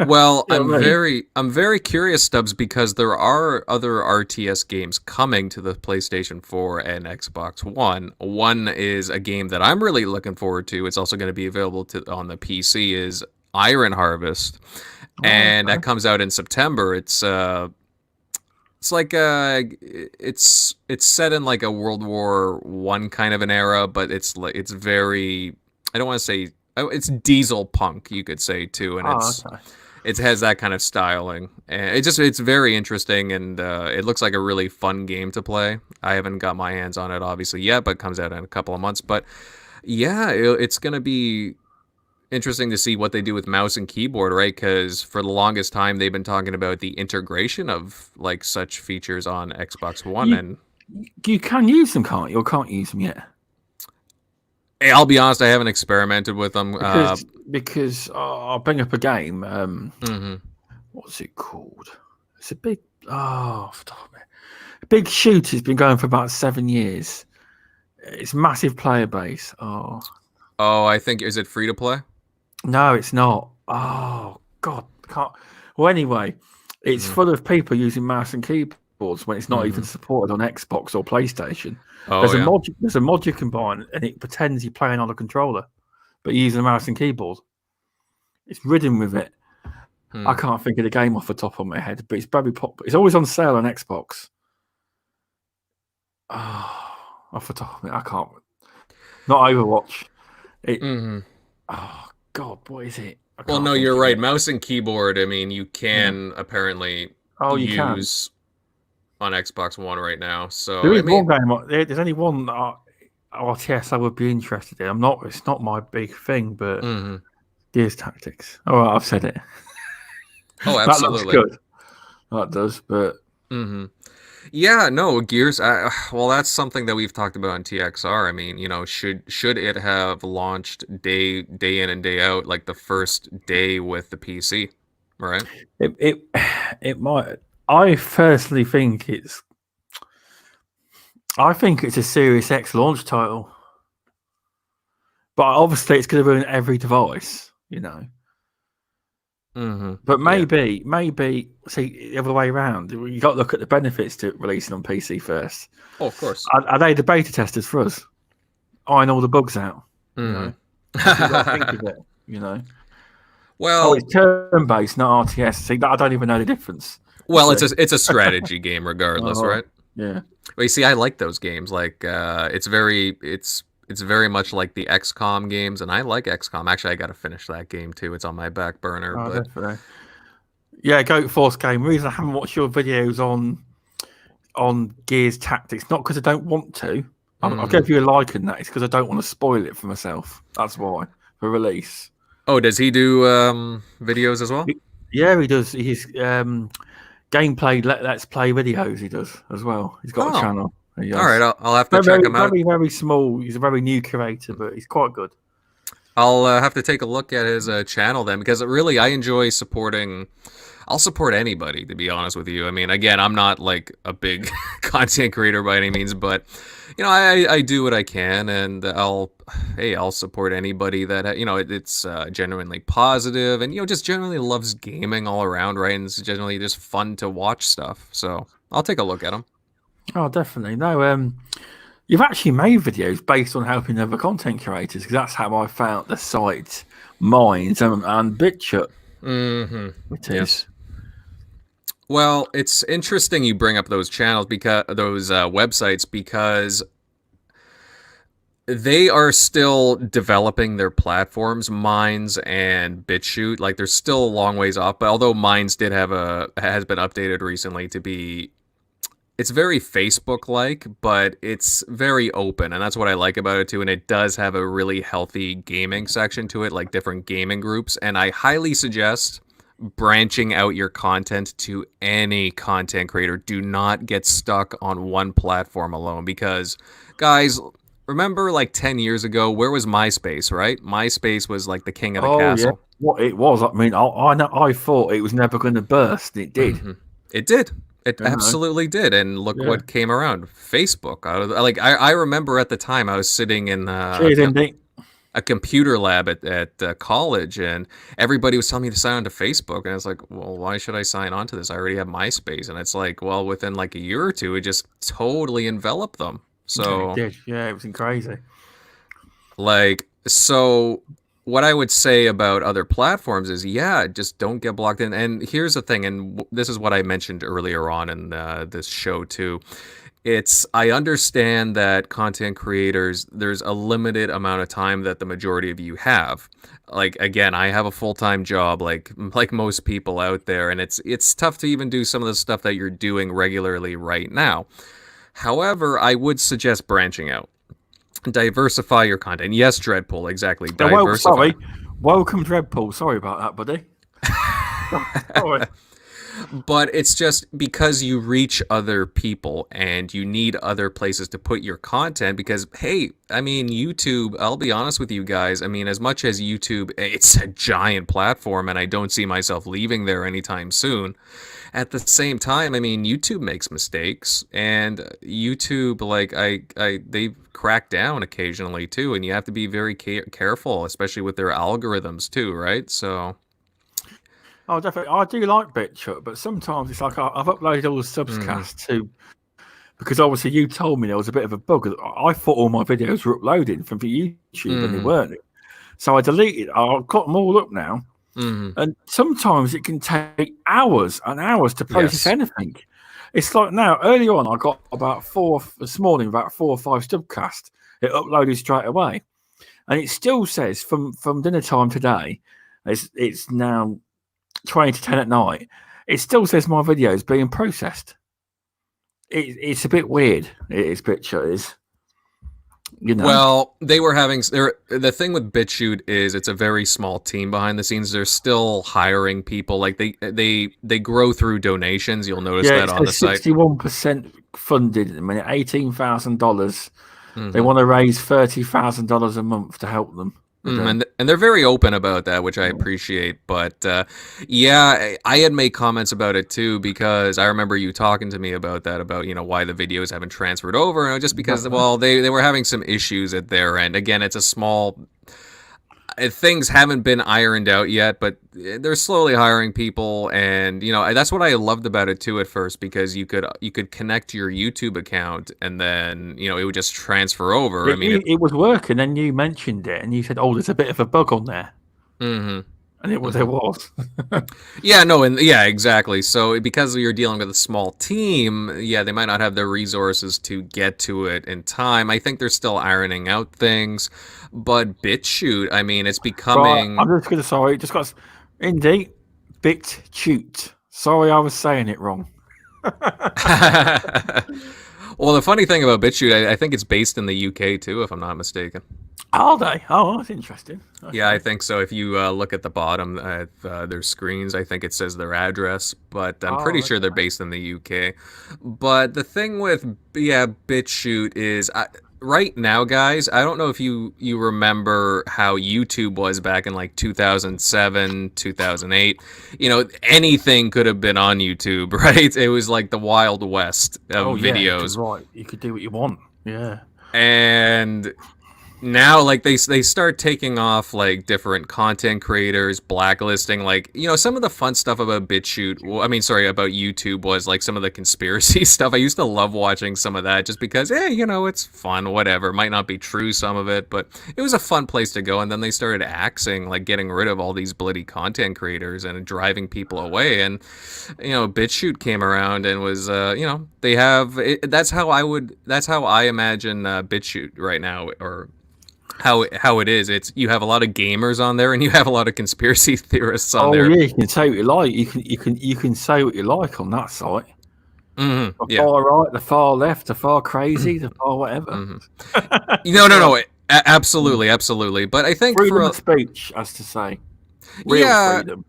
Well, I'm very curious, Stubbs, because there are other RTS games coming to the PlayStation 4 and Xbox One. One is a game that I'm really looking forward to. It's also going to be available on the PC. Is Iron Harvest, and that comes out in September. It's like it's set in like a World War One kind of an era, but it's very, I don't want to say. It's diesel punk, you could say too, and it has that kind of styling, and it's very interesting, and it looks like a really fun game to play. I haven't got my hands on it obviously yet, but it comes out in a couple of months. But yeah, it's gonna be interesting to see what they do with mouse and keyboard, right? Because for the longest time they've been talking about the integration of like such features on Xbox One, and you can use them, can't you? Or can't use them yet? Hey, I'll be honest, I haven't experimented with them. Because I'll bring up a game. What's it called? It's a big... Bitchshoot has been going for about 7 years. It's massive player base. I think... Is it free to play? No, it's not. Oh, God. Can't... Well, anyway, it's full of people using mouse and keyboards when it's not even supported on Xbox or PlayStation. There's a mod you can buy, and it pretends you're playing on a controller, but you're using a mouse and keyboard. It's ridden with it. I can't think of the game off the top of my head, but it's very popular. It's always on sale on Xbox. Off the top of it, I can't. Not Overwatch. Oh God, what is it? Well, no, you're right. Mouse and keyboard. I mean, you can apparently use on Xbox One right now. So there is one game. There's only one RTS I would be interested in. It's not my big thing, but Gears Tactics. All right, I've said it. Oh, absolutely. That looks good. That does, but yeah, no, Gears. Well, that's something that we've talked about on TXR. I mean, should it have launched day in and day out, like the first day with the PC, right? It might. I personally think it's a Series X launch title, but obviously it's going to ruin every device, But maybe see the other way around. You got to look at the benefits to releasing on PC first. Oh, of course. Are they the beta testers for us? Iron all the bugs out. You got to think of it. Well, it's turn-based, not RTS. See, I don't even know the difference. Well, it's a strategy game regardless, right? Yeah. But you see, I like those games. Like, it's very much like the XCOM games, and I like XCOM. Actually, I got to finish that game too. It's on my back burner. Definitely. Yeah, Goat Force game. The reason I haven't watched your videos on Gears Tactics, not because I don't want to. I'll give you a like in that. It's because I don't want to spoil it for myself. That's why, for release. Oh, does he do videos as well? Yeah, he does. He's gameplay, let's play videos. He does as well. He's got a channel. All right, I'll have to check him out. Very, very small. He's a very new creator, but he's quite good. I'll have to take a look at his channel then, because really I enjoy supporting. I'll support anybody, to be honest with you. I mean, again, I'm not like a big content creator by any means, but I do what I can, and I'll support anybody that it's genuinely positive and just generally loves gaming all around, right? And it's generally just fun to watch stuff. So I'll take a look at them. Oh, definitely. No, you've actually made videos based on helping other content creators, because that's how I found the site Minds and Bitchshoot. It is. Yes. Well, it's interesting you bring up those channels, because those websites, because They are still developing their platforms, Minds and Bitchshoot. Like they're still a long ways off, but although Minds has been updated recently to be, it's very Facebook-like, but it's very open, and that's what I like about it too. And it does have a really healthy gaming section to it, like different gaming groups. And I highly suggest branching out your content to any content creator. Do not get stuck on one platform alone, because, guys, remember like 10 years ago, where was MySpace, right? MySpace was like the king of the castle. Yeah. What it was, I mean, I thought it was never going to burst. It did. Mm-hmm. It did. It absolutely did. And look what came around. Facebook. I remember at the time I was sitting in a computer lab at college, and everybody was telling me to sign on to Facebook. And I was like, well, why should I sign on to this? I already have MySpace. And it's like, well, within like a year or two, it just totally enveloped them. So it did. Yeah, it was crazy. So what I would say about other platforms is, just don't get blocked in. And here's the thing, and this is what I mentioned earlier on in this show too. I understand that content creators, there's a limited amount of time that the majority of you have. Like, again, I have a full-time job like most people out there, and it's tough to even do some of the stuff that you're doing regularly right now. However, I would suggest branching out. Diversify your content. Yes, Dreadpool, exactly. Diversify. Welcome, Dreadpool. Sorry about that, buddy. Sorry. But it's just because you reach other people and you need other places to put your content, because, hey, I mean, YouTube, I'll be honest with you guys, I mean, as much as YouTube, it's a giant platform and I don't see myself leaving there anytime soon. At the same time, I mean, YouTube makes mistakes, and YouTube, like, they crack down occasionally too, and you have to be very careful, especially with their algorithms too, right? So... Oh, definitely. I do like Bitchshoot, but sometimes it's like I've uploaded all the Stubzcast too, because obviously you told me there was a bit of a bug. I thought all my videos were uploading from YouTube, and they weren't. So I deleted. I've got them all up now, and sometimes it can take hours and hours to process anything. It's like now. Early on, I got about 4 this morning, about 4 or 5 Stubcast. It uploaded straight away, and it still says from dinner time today. It's now 20 to 10 at night, it still says my video is being processed. It's a bit weird. It is. Bitchshoot is. You know. Well, they were having the thing with Bitchshoot is it's a very small team behind the scenes. They're still hiring people. Like they grow through donations. You'll notice that on the site. 61% funded at the minute, $18,000. They want to raise $30,000 a month to help them. And they're very open about that, which I appreciate. But I had made comments about it too, because I remember you talking to me about that, about why the videos haven't transferred over, and just because they were having some issues at their end. Again, it's a small. Things haven't been ironed out yet, but they're slowly hiring people, and that's what I loved about it too at first, because you could connect to your YouTube account, and then it would just transfer over. It was working, and you mentioned it, and you said, "Oh, there's a bit of a bug on there." And there was. Exactly. So because you're dealing with a small team, they might not have the resources to get to it in time. I think they're still ironing out things, but Bitchshoot, I mean, it's becoming... Right, I'm just going to, sorry, just got... Indeed, Bitchshoot. Sorry, I was saying it wrong. Well, the funny thing about Bitchshoot, I think it's based in the UK too, if I'm not mistaken. Are they? Oh, that's interesting. Okay. Yeah, I think so. If you look at the bottom at their screens, I think it says their address, but I'm pretty sure they're based in the UK. But the thing with Bitchshoot is... right now, guys, I don't know if you remember how YouTube was back in like 2007, 2008. Anything could have been on YouTube, right? It was like the Wild West of videos. Right, you could do what you want. Yeah. And now like they start taking off like different content creators, blacklisting, like, you know, some of the fun stuff about BitChute, well, I mean, sorry, about YouTube was like some of the conspiracy stuff. I used to love watching some of that just because, you know, it's fun, whatever. Might not be true, some of it, but it was a fun place to go. And then they started axing, like getting rid of all these bloody content creators and driving people away. And, you know, BitChute came around and was, you know, they have it, that's how I imagine BitChute right now, or how it is. It's, you have a lot of gamers on there and you have a lot of conspiracy theorists on there. Yeah, you can say what you like. You can say what you like on that site. The Yeah. far right, the far left, the far crazy, the far whatever. No. Absolutely. But I think freedom of speech, as to say, real freedom.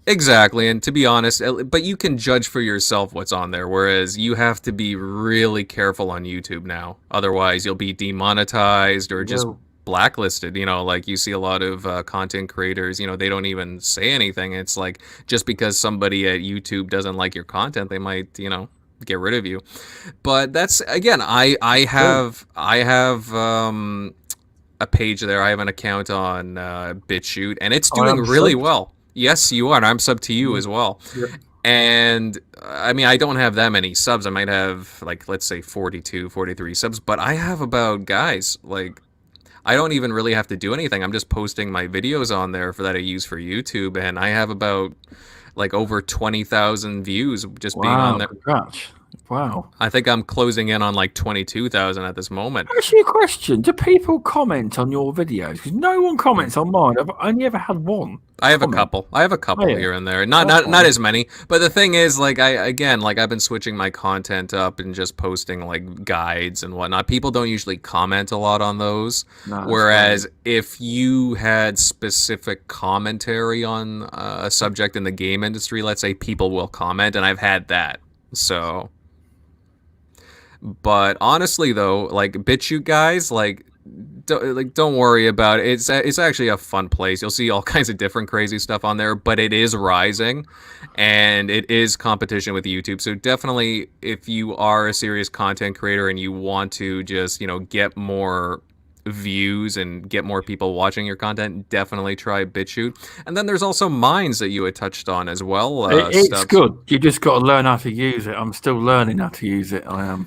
Exactly, and to be honest, but you can judge for yourself what's on there, whereas you have to be really careful on YouTube now. Otherwise, you'll be demonetized or just blacklisted. You know, like you see a lot of content creators, you know, they don't even say anything. It's like, just because somebody at YouTube doesn't like your content, they might, you know, get rid of you. But that's, again, I have a page there. I have an account on BitchShoot, and it's doing really well. Yes, you are, and I'm sub to you as well. Yeah. And I mean, I don't have that many subs. I might have, like, let's say 42, 43 subs, but I have about, guys, like, I don't even really have to do anything. I'm just posting my videos on there that I use for YouTube, and I have about, like, over 20,000 views just being on there. Congrats. Wow. I think I'm closing in on like 22,000 at this moment. Actually, a question. Do people comment on your videos? Because no one comments on mine. I've only ever had one. I have a couple here and there. Not as many. But the thing is, like, I've been switching my content up and just posting like guides and whatnot. People don't usually comment a lot on those. No, whereas if you had specific commentary on a subject in the game industry, let's say, people will comment, and I've had that. So, but honestly though, like, BitchShoot, guys, like, don't worry about it. It's actually a fun place. You'll see all kinds of different crazy stuff on there, but it is rising, and it is competition with YouTube. So definitely, if you are a serious content creator and you want to just, you know, get more views and get more people watching your content, definitely try BitchShoot. And then there's also Minds that you had touched on as well. It's Stubz. Good. You just got to learn how to use it. I'm still learning how to use it. I am.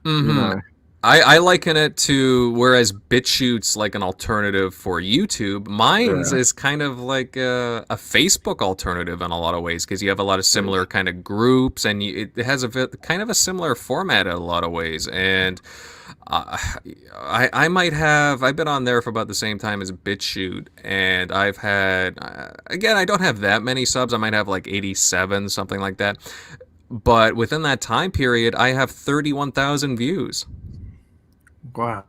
You know. I liken it to, whereas BitchShoot's like an alternative for YouTube, Minds is kind of like a Facebook alternative in a lot of ways, because you have a lot of similar kind of groups, and it has kind of a similar format in a lot of ways. And I've been on there for about the same time as BitchShoot, and I've had, again, I don't have that many subs. I might have like 87, something like that. But within that time period, I have 31,000 views. Wow.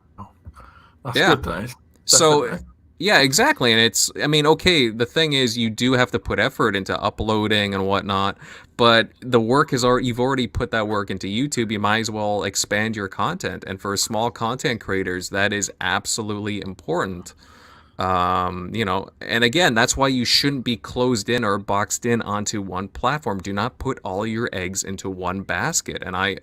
That's good, guys. So, yeah, exactly. And it's, I mean, okay, the thing is, you do have to put effort into uploading and whatnot, but the work is already, you've already put that work into YouTube. You might as well expand your content. And for small content creators, that is absolutely important. You know, and again, that's why you shouldn't be closed in or boxed in onto one platform. Do not put all your eggs into one basket. And I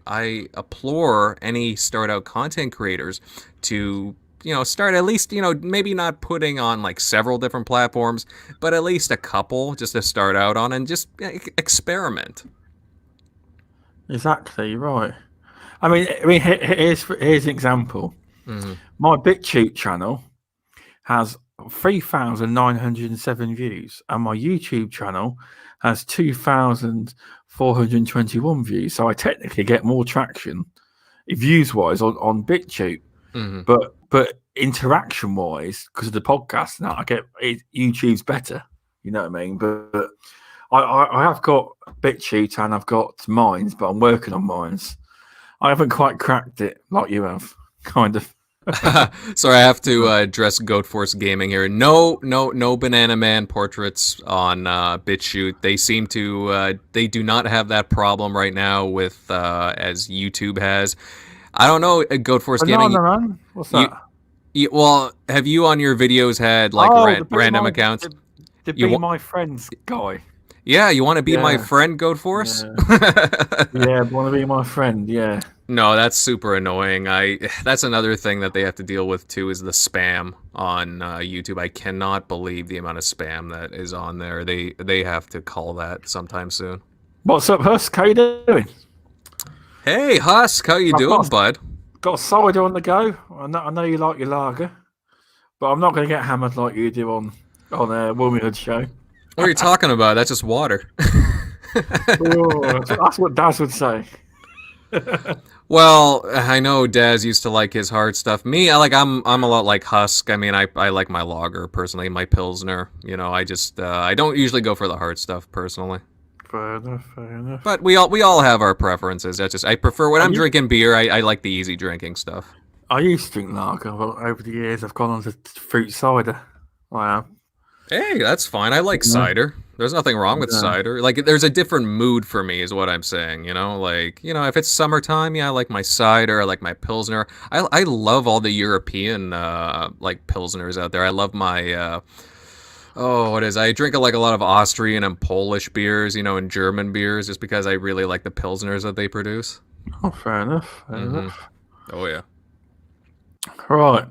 implore any start out content creators to, you know, start at least, you know, maybe not putting on like several different platforms, but at least a couple just to start out on, and just experiment. Exactly right. I mean, here's an example. My BitChute channel has 3,907 views, and my YouTube channel has 2,421 views. So I technically get more traction, views-wise, on BitChute. But interaction-wise, because of the podcast now, I get YouTube's better. You know what I mean? But I have got BitChute and I've got Minds, but I'm working on Minds. I haven't quite cracked it like you have, kind of. Sorry, I have to address Goat Force Gaming here. No Banana Man portraits on BitchShoot. They seem to they do not have that problem right now with as YouTube has. I don't know, Goat Force Gaming. Man? What's that? Well, have you on your videos had like random accounts? To be my friends guy. Yeah, you want to be my Yeah. friend, Goat Force? Yeah. Yeah, want to be my friend? Yeah. No, that's super annoying. That's another thing that they have to deal with too is the spam on YouTube. I cannot believe the amount of spam that is on there. They have to call that sometime soon. What's up, Husk? How you doing? Hey, Husk, how you doing, bud? Got a cider on the go. I know you like your lager, but I'm not going to get hammered like you do on a Womanhood show. What are you talking about? That's just water. Oh, that's what Daz would say. Well, I know Daz used to like his hard stuff. Me, I'm a lot like Husk. I mean, I like my lager personally, my Pilsner. You know, I don't usually go for the hard stuff personally. Fair enough. Fair enough. But we all have our preferences. That's just I prefer when I'm drinking beer. I like the easy drinking stuff. I used to drink lager, but over the years I've gone on to fruit cider. Wow. Hey, that's fine. I like cider. There's nothing wrong with cider. Like, there's a different mood for me, is what I'm saying. You know, like, you know, if it's summertime, yeah, I like my cider. I like my Pilsner. I love all the European like Pilsners out there. I love my I drink like a lot of Austrian and Polish beers, you know, and German beers, just because I really like the Pilsners that they produce. Oh, fair enough. Fair enough. Oh yeah. Right.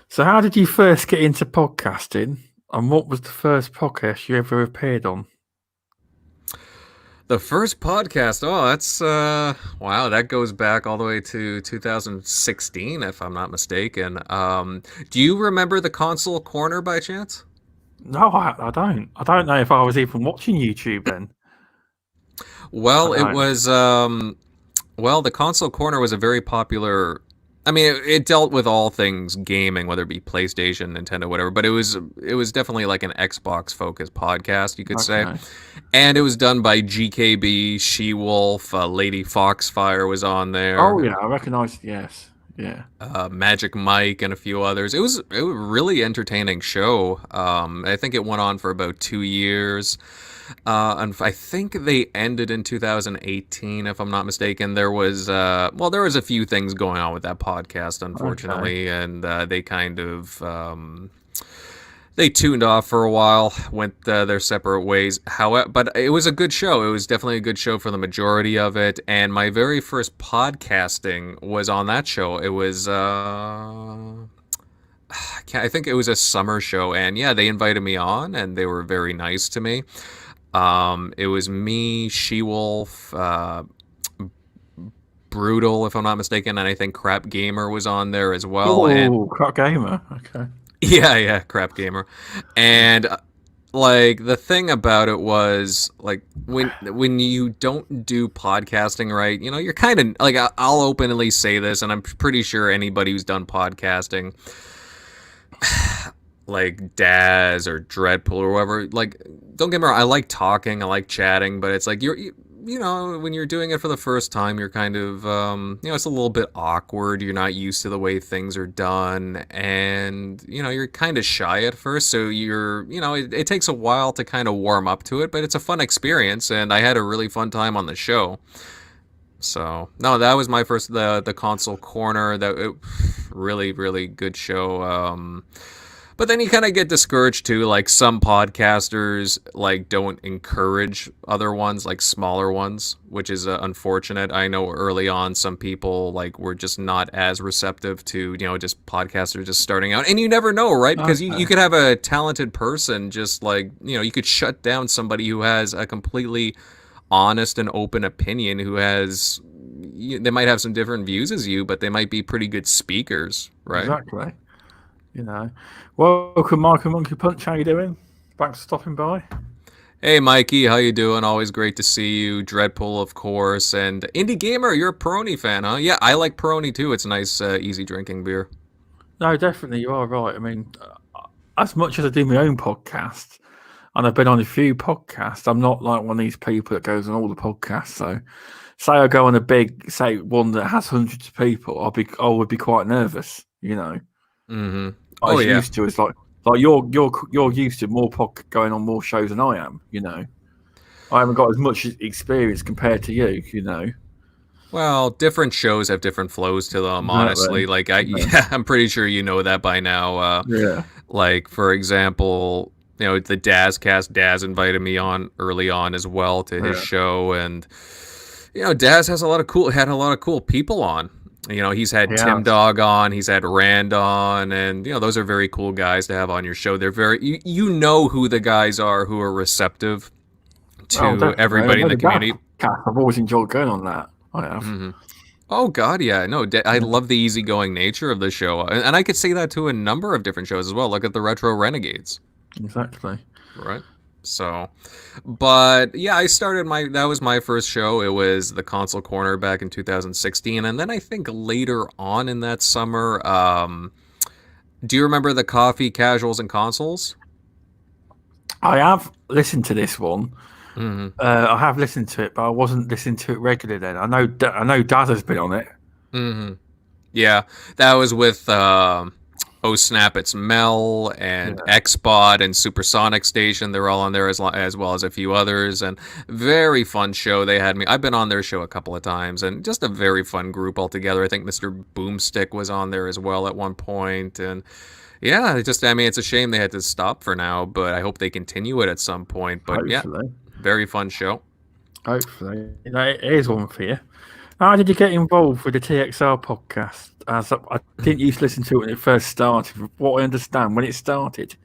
So, how did you first get into podcasting? And what was the first podcast you ever appeared on? The first podcast, that's, wow, that goes back all the way to 2016, if I'm not mistaken. Do you remember the Console Corner by chance? No, I don't. I don't know if I was even watching YouTube then. Well, it was, the Console Corner was a very popular... I mean, it dealt with all things gaming, whether it be PlayStation, Nintendo, whatever. But it was definitely like an Xbox-focused podcast, you could say. And it was done by GKB, She-Wolf, Lady Foxfire was on there. Oh yeah, I recognised. Yes, yeah. Magic Mike and a few others. It was a really entertaining show. I think it went on for about 2 years. And I think they ended in 2018, if I'm not mistaken. There was a few things going on with that podcast, unfortunately, and they kind of they tuned off for a while, went their separate ways. However, but it was a good show. It was definitely a good show for the majority of it. And my very first podcasting was on that show. It was I think it was a summer show, and yeah, they invited me on, and they were very nice to me. It was me, She-Wolf, Brutal, if I'm not mistaken, and I think Crap Gamer was on there as well. Oh, Crap Gamer, okay. Yeah, Crap Gamer. And, like, the thing about it was, like, when you don't do podcasting right, you know, you're kind of, like, I'll openly say this, and I'm pretty sure anybody who's done podcasting... like Daz or Dreadpool or whoever, like, don't get me wrong, I like talking, I like chatting, but it's like you know, when you're doing it for the first time, you're kind of you know, it's a little bit awkward. You're not used to the way things are done, and you know, you're kind of shy at first, so you're, you know, it takes a while to kind of warm up to it, but it's a fun experience, and I had a really fun time on the show. So no, that was my first the Console Corner. Really good show. But then you kind of get discouraged too. Like, some podcasters like don't encourage other ones, like smaller ones, which is unfortunate. I know early on some people like were just not as receptive to, you know, just podcasters just starting out. And you never know, right? Because you could have a talented person just like, you know, you could shut down somebody who has a completely honest and open opinion, who has, they might have some different views as you, but they might be pretty good speakers, right? Exactly. You know, welcome, Michael Monkey Punch. How you doing? Thanks for stopping by. Hey, Mikey, how you doing? Always great to see you. Dreadpool, of course, and Indie Gamer. You're a Peroni fan, huh? Yeah, I like Peroni too. It's a nice, easy drinking beer. No, definitely, you are right. I mean, as much as I do my own podcast, and I've been on a few podcasts, I'm not like one of these people that goes on all the podcasts. So, say I go on a big, say one that has hundreds of people, I would be quite nervous. You know. Mm-hmm. I was used to. It's like you're used to going on more shows than I am. You know, I haven't got as much experience compared to you. You know. Well, different shows have different flows to them. Honestly, I'm pretty sure you know that by now. Yeah. Like, for example, the Dazcast. Daz invited me on early on as well to his show, and Daz had a lot of cool people on. He's had Tim Dog on, he's had Rand on, and those are very cool guys to have on your show. They're very you know who the guys are who are receptive to everybody in the community. I've always enjoyed going on that. I have. Mm-hmm. Oh God, yeah, no, I love the easygoing nature of the show, and I could say that to a number of different shows as well. Look at the Retro Renegades. Exactly. Right. So, but yeah, that was my first show. It was the Console Corner back in 2016, and then I think later on in that summer, do you remember the Coffee, Casuals, and Consoles? I have listened to this one. Mm-hmm. I have listened to it, but I wasn't listening to it regularly then. I know Daz has been on it. Mm-hmm. Yeah, that was with Oh Snap, It's Mel and Xbot and Supersonic Station. They're all on there as well as a few others, and very fun show. They had me. I've been on their show a couple of times, and just a very fun group altogether. I think Mr. Boomstick was on there as well at one point, and yeah, it's a shame they had to stop for now, but I hope they continue it at some point. But hopefully. Yeah. Very fun show. Hopefully. Here's one for you. How did you get involved with the TXR podcast? As I didn't used to listen to it when it first started. From what I understand, when it started,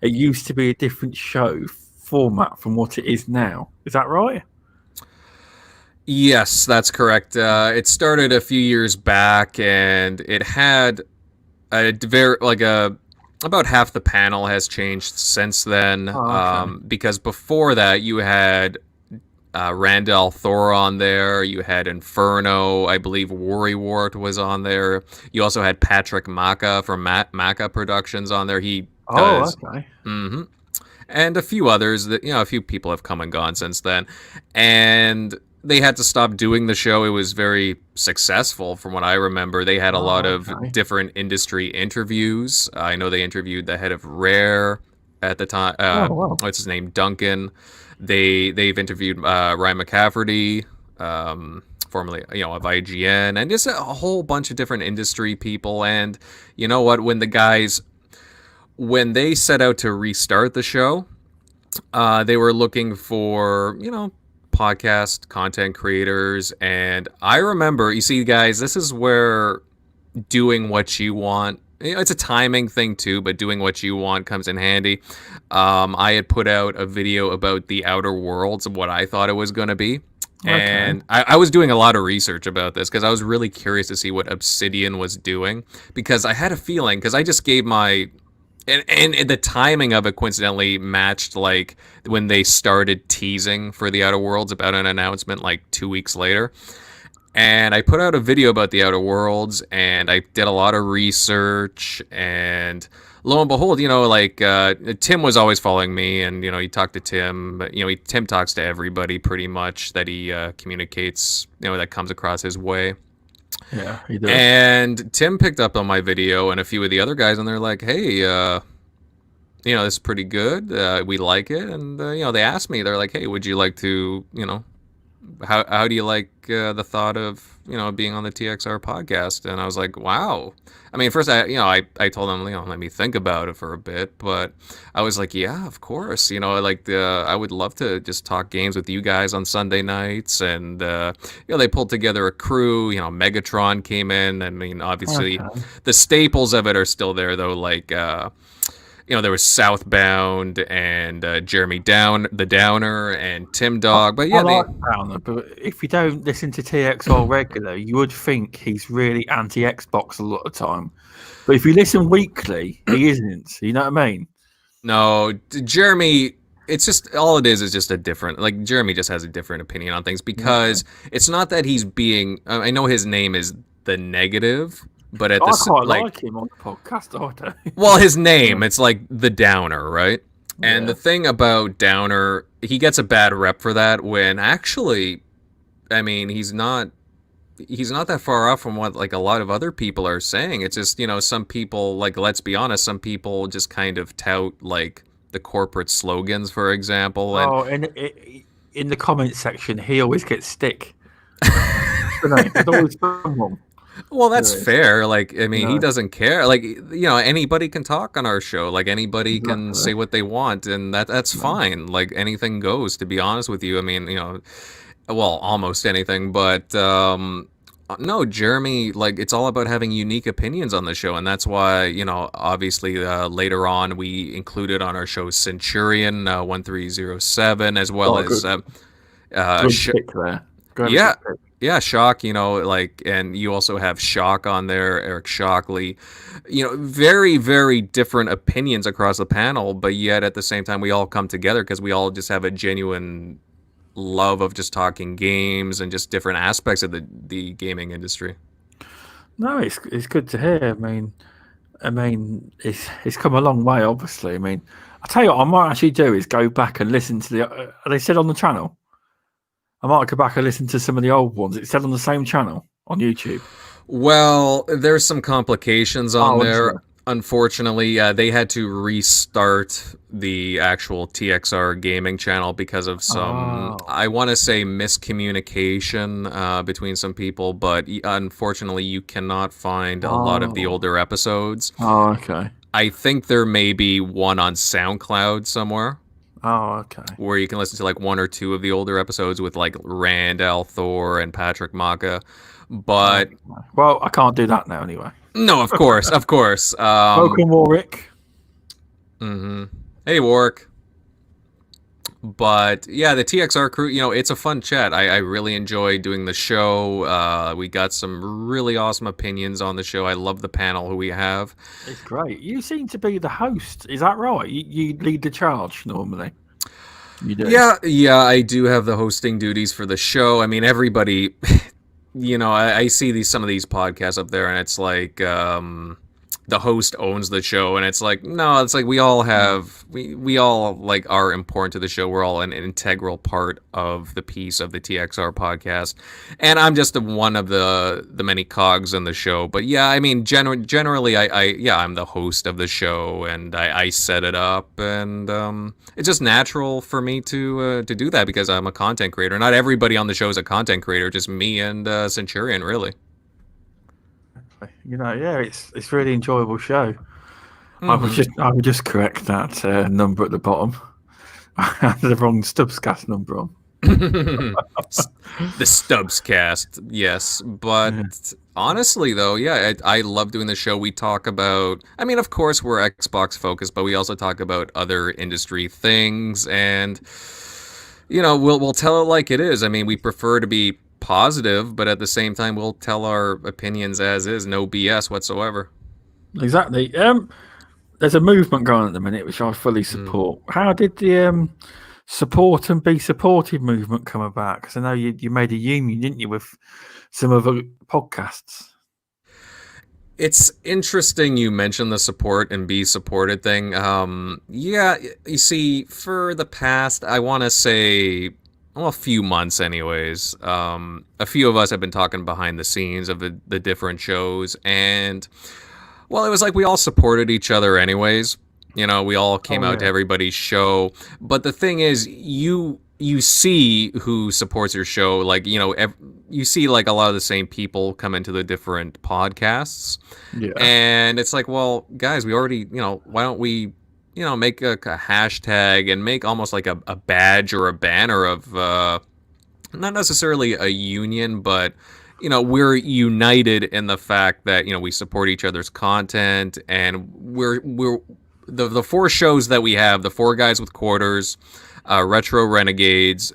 it used to be a different show format from what it is now. Is that right? Yes, that's correct. It started a few years back, and it had about half the panel has changed since then. Because before that, you had Randall Thor on there. You had Inferno. I believe Worrywart was on there. You also had Patrick Maka from Maka Productions on there. He does. Oh, okay. Mm-hmm. And a few others that a few people have come and gone since then, and they had to stop doing the show. It was very successful from what I remember. They had a lot of different industry interviews. I know they interviewed the head of Rare at the time. What's his name? Duncan. They've interviewed Ryan McCafferty, formerly of IGN, and just a whole bunch of different industry people. And you know what? When they set out to restart the show, they were looking for podcast content creators, and I remember, you see guys, this is where doing what you want, it's a timing thing too, but doing what you want comes in handy. I had put out a video about the Outer Worlds of what I thought it was going to be. And I was doing a lot of research about this because I was really curious to see what Obsidian was doing, because I had a feeling, because I just gave my and the timing of it coincidentally matched like when they started teasing for the Outer Worlds about an announcement like 2 weeks later. And I put out a video about the Outer Worlds, and I did a lot of research, and lo and behold, Tim was always following me, and he talked to Tim, but Tim talks to everybody pretty much that he communicates, that comes across his way. Yeah, he does. And Tim picked up on my video and a few of the other guys, and they're like, hey, this is pretty good. We like it. And, they asked me, they're like, hey, would you like to, how do you like the thought of, being on the TXR podcast? And I was like, wow. I mean, first, I told them, let me think about it for a bit. But I was like, yeah, of course. I would love to just talk games with you guys on Sunday nights. And, they pulled together a crew. Megatron came in. I mean, obviously, the staples of it are still there, though. Like, there was Southbound and Jeremy the Downer and Tim Dog. But yeah, I like Downer, but if you don't listen to TXR regular, you would think he's really anti-Xbox a lot of the time. But if you listen weekly, he isn't. You know what I mean? No, Jeremy. It's just all it is just a different. Like Jeremy just has a different opinion on things because it's not that he's being. I know his name is the Negative. But at I quite like him on the podcast, don't I? Well, his name, it's like the Downer, right? Yeah. And the thing about Downer, he gets a bad rep for that when actually, I mean, he's not that far off from what like a lot of other people are saying. It's just, some people, like, let's be honest, some people just kind of tout like the corporate slogans, for example. And in the comment section, he always gets stick. There's always someone. Well, that's There is. fair. Like, I mean, he No, doesn't care. Like, anybody can talk on our show. Like, anybody can exactly. say what they want, and that's No. fine. Like, anything goes. To be honest with you, I mean, well, almost anything. But no, Jeremy. Like, it's all about having unique opinions on the show, and that's why obviously later on we included on our show Centurion 1307 as well Oh, as good, uh, good Sh- pick there. Very yeah, good pick. yeah, Shock, like, and you also have Shock on there, Eric Shockley. Very, very different opinions across the panel, but yet at the same time, we all come together because we all just have a genuine love of just talking games and just different aspects of the gaming industry. No, it's good to hear. I mean, it's come a long way. Obviously, I mean, I tell you what, I might actually do is go back and listen to the. Are they still on the channel? I might go back and listen to some of the old ones. It's still on the same channel on YouTube. Well, there's some complications on Oh, there. honestly. Unfortunately, they had to restart the actual TXR gaming channel because of some, Oh, I want to say, miscommunication between some people. But unfortunately, you cannot find a lot of the oh, older episodes. oh, okay. I think there may be one on SoundCloud somewhere Oh, okay. where you can listen to like one or two of the older episodes with like Rand Althor and Patrick Maka. But Okay. Well, I can't do that now anyway. no, of course, of course. Welcome, Warwick. Hey, Warwick. But yeah, the TXR crew, it's a fun chat. I really enjoy doing the show. We got some really awesome opinions on the show. I love the panel who we have. It's great. You seem to be the host. Is that right? You lead the charge normally. You do. Yeah, I do have the hosting duties for the show. I mean, everybody, I see some of these podcasts up there, and it's like the host owns the show, and it's like, no, it's like we all like are important to the show. We're all an integral part of the piece of the TXR podcast, and I'm just one of the many cogs in the show. But yeah, I mean, generally, I'm the host of the show, and I set it up, and it's just natural for me to do that because I'm a content creator. Not everybody on the show is a content creator, just me and Centurion, really. Yeah, it's really enjoyable show. I would just correct that number at the bottom. I had the wrong Stubzcast number on. The Stubzcast, yes. But honestly, though, yeah, I love doing the show. We talk about, I mean, of course, we're Xbox focused, but we also talk about other industry things, and we'll tell it like it is. I mean, we prefer to be positive, but at the same time, we'll tell our opinions as is, no BS whatsoever. Exactly. There's a movement going on at the minute which I fully support. How did the support and be supported movement come about? Because I know you made a union, didn't you, with some other podcasts? It's interesting you mentioned the support and be supported thing. Yeah, you see, for the past, I want to say, well, a few months anyways, a few of us have been talking behind the scenes of the different shows, and, well, it was like we all supported each other anyways. We all came out to everybody's show. But the thing is, you see who supports your show. Like, you see like a lot of the same people come into the different podcasts. Yeah. And it's like, well, guys, we already, why don't we, make a hashtag and make almost like a badge or a banner of, not necessarily a union, but we're united in the fact that we support each other's content, and we're the four shows that we have, the Four Guys with Quarters, Retro Renegades,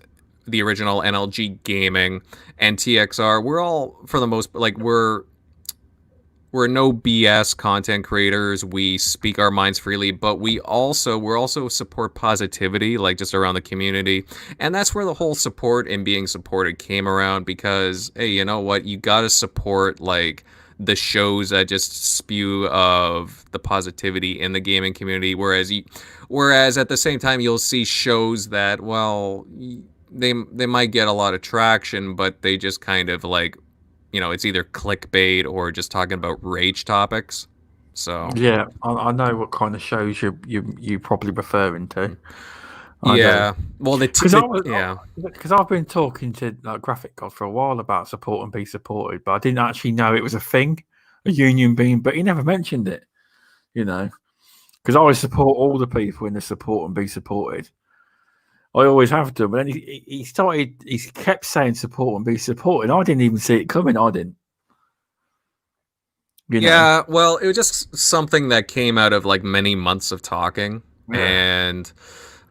the original NLG Gaming, and TXR. We're all, for the most, like, we're no BS content creators. We speak our minds freely, but we're also support positivity, like just around the community. And that's where the whole support and being supported came around, because, hey, you know what? You got to support, like, the shows that just spew of the positivity in the gaming community. Whereas at the same time, you'll see shows that, well, they might get a lot of traction, but they just kind of like, it's either clickbait or just talking about rage topics. So yeah, I know what kind of shows you probably referring to. I do. Yeah. Well, yeah. Because I've been talking to like Graphic God for a while about support and be supported, but I didn't actually know it was a thing, a union being. But he never mentioned it, you know. Because I support all the people in the support and be supported. I always have done. But then he kept saying support and be supported. I didn't even see it coming. I didn't. You know. Yeah, well, it was just something that came out of like many months of talking, Yeah. and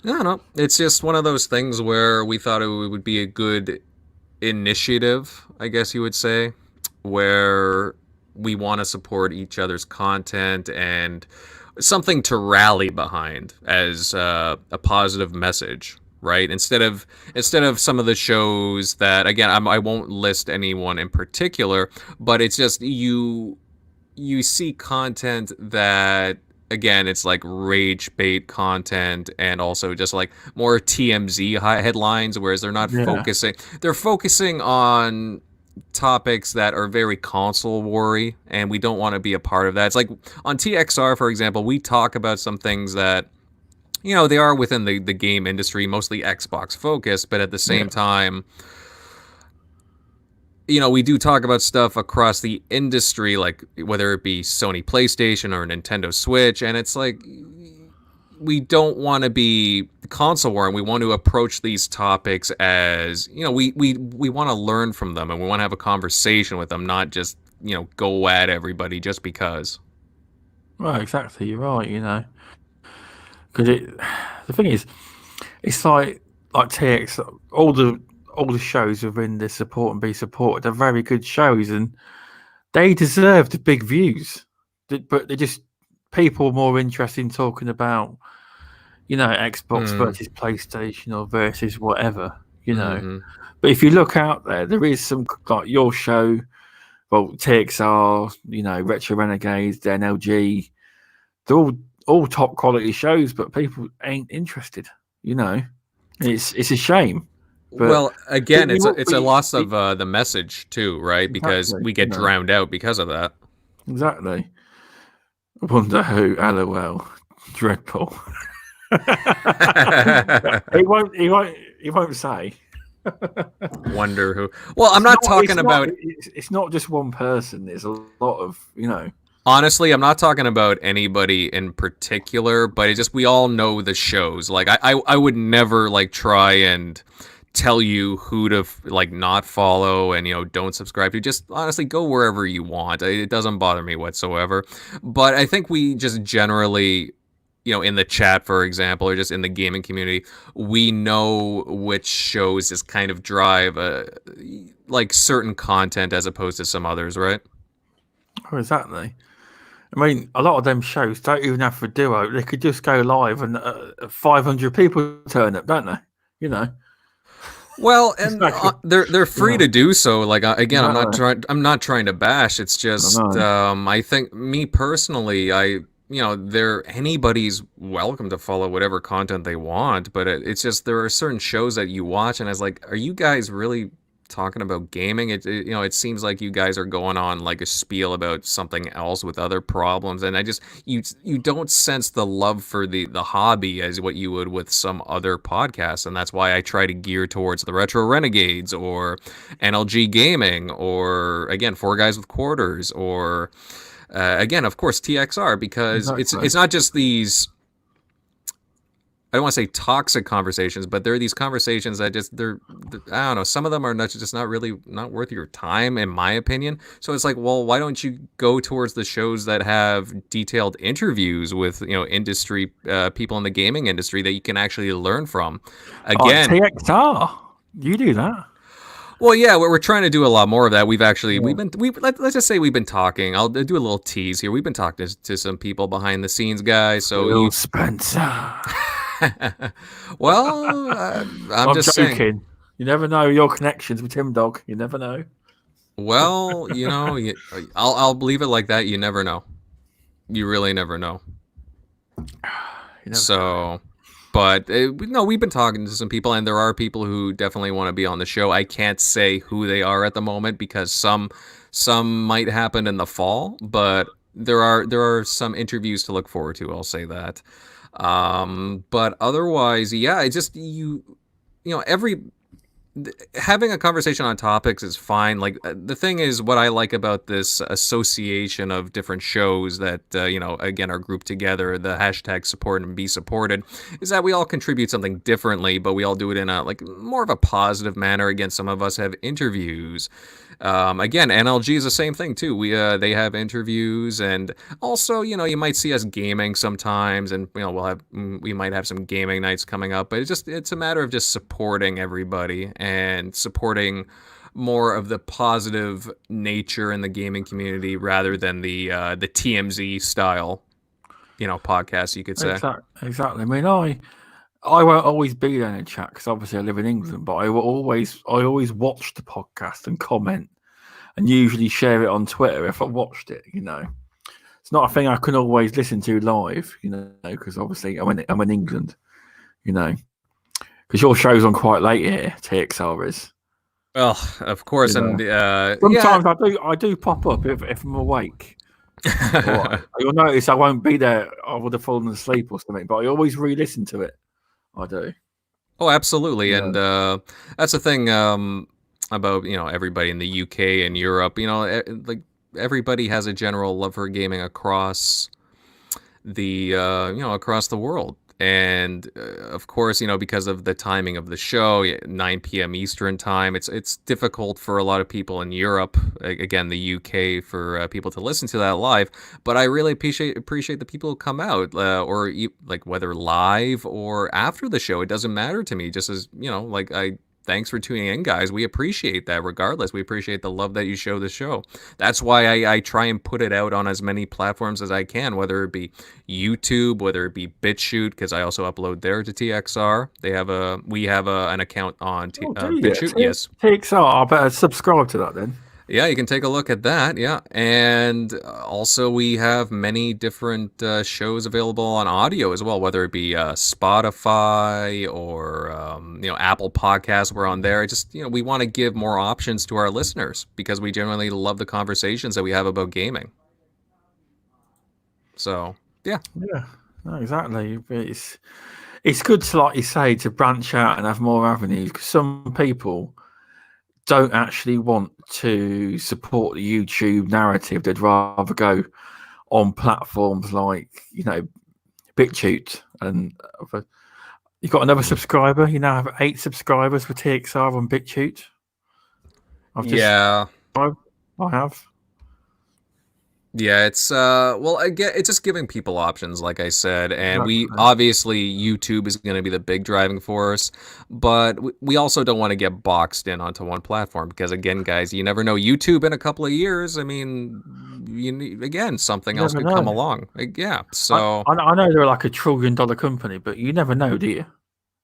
I don't know. It's just one of those things where we thought it would be a good initiative, I guess you would say, where we want to support each other's content and something to rally behind as a positive message, right? Instead of some of the shows that, again, I won't list anyone in particular, but it's just you see content that, again, it's like rage bait content and also just like more TMZ headlines, whereas they're focusing on topics that are very console war-y, and we don't want to be a part of that. It's like on TXR, for example, we talk about some things that, they are within the game industry, mostly Xbox focused, but at the same time, we do talk about stuff across the industry, like whether it be Sony PlayStation or Nintendo Switch, and it's like we don't want to be console war, and we want to approach these topics as, we want to learn from them, and we want to have a conversation with them, not just, go at everybody just because. Well, exactly. You're right. Because the thing is, it's like TX, all the shows within the support and be supported are very good shows, and they deserve the big views. But they're just people more interested in talking about, Xbox versus PlayStation or versus whatever, Mm-hmm. But if you look out there is some, like your show, well, TXR, Retro Renegades, the NLG, they're all top quality shows, but people ain't interested. It's a shame. But well, again, it's a loss of the message too, right? Because exactly, we get drowned out because of that. Exactly. Wonder who? LOL. Dreadpool. He won't say. Wonder who. Well, I'm not talking about. It's not just one person. There's a lot of. Honestly, I'm not talking about anybody in particular, but it's just we all know the shows. Like I would never like try and tell you who to like not follow and don't subscribe to. Just honestly go wherever you want. It doesn't bother me whatsoever. But I think we just generally, in the chat, for example, or just in the gaming community, we know which shows just kind of drive like certain content as opposed to some others, right? Oh, exactly. I mean, a lot of them shows don't even have a duo. They could just go live and 500 people turn up, don't they? Well, and they're free to do so. Like again, I'm not trying to bash. It's just I think me personally, anybody's welcome to follow whatever content they want, but it's just there are certain shows that you watch, and I was like, are you guys really talking about gaming? It seems like you guys are going on like a spiel about something else with other problems, and I just you don't sense the love for the hobby as what you would with some other podcasts, and that's why I try to gear towards the Retro Renegades or NLG Gaming or again Four Guys with Quarters or again of course TXR, because it's not just these, I don't want to say toxic conversations, but there are these conversations that they're I don't know, some of them are just not worth your time, in my opinion. So it's like, well, why don't you go towards the shows that have detailed interviews with, industry people in the gaming industry that you can actually learn from? Again, TXR, you do that. Well, yeah, we're trying to do a lot more of that. Let's just say we've been talking. I'll do a little tease here. We've been talking to some people behind the scenes, guys. So Spencer. Well, I'm just joking. Saying. You never know your connections with Tim Dog. You never know. Well, I'll leave it like that. You never know. You really never know. But no, we've been talking to some people, and there are people who definitely want to be on the show. I can't say who they are at the moment because some might happen in the fall, but there are some interviews to look forward to. I'll say that. But otherwise, yeah, it just every having a conversation on topics is fine. Like the thing is, what I like about this association of different shows that again are grouped together, the hashtag support and be supported, is that we all contribute something differently, but we all do it in a like more of a positive manner. Again, some of us have interviews. Again, NLG is the same thing too. They have interviews, and also you might see us gaming sometimes, and we might have some gaming nights coming up. But it's a matter of just supporting everybody and supporting more of the positive nature in the gaming community rather than the TMZ style podcast, you could say. Exactly. I mean, I won't always be there in chat because obviously I live in England, but I always watch the podcast and comment and usually share it on Twitter if I watched it. It's not a thing I can always listen to live, because obviously I'm in England, because your show's on quite late here. TXR is. Well, of course, and sometimes I do pop up if I'm awake. You'll notice I won't be there. I would have fallen asleep or something, but I always re-listen to it. I do. Oh, absolutely, and that's the thing about everybody in the UK and Europe. Like everybody has a general love for gaming across the across the world. And of course, because of the timing of the show, 9 p.m. Eastern time, it's difficult for a lot of people in Europe, again, the UK, for people to listen to that live. But I really appreciate the people who come out, or like whether live or after the show. It doesn't matter to me. Just as thanks for tuning in, guys. We appreciate that regardless. We appreciate the love that you show the show. That's why I try and put it out on as many platforms as I can, whether it be YouTube, whether it be Bitchshoot, because I also upload there to TXR. We have an account on Bitchshoot. Yes. TXR, I better subscribe to that then. Yeah, you can take a look at that. Yeah. And also we have many different shows available on audio as well, whether it be Spotify or, Apple Podcasts. We're on there. We want to give more options to our listeners because we generally love the conversations that we have about gaming. So, yeah. Yeah, no, exactly. It's good to, like you say, to branch out and have more avenues, because some people don't actually want to support the YouTube narrative. They'd rather go on platforms like, BitChute. And you got another subscriber. You now have 8 subscribers for TXR on BitChute. I have. Yeah, it's it's just giving people options, like I said, and we obviously YouTube is going to be the big driving force, but we also don't want to get boxed in onto one platform because, again, guys, you never know. YouTube in a couple of years, I mean, something else could come along. Yeah, so I know they're like $1 trillion company, but you never know, do you?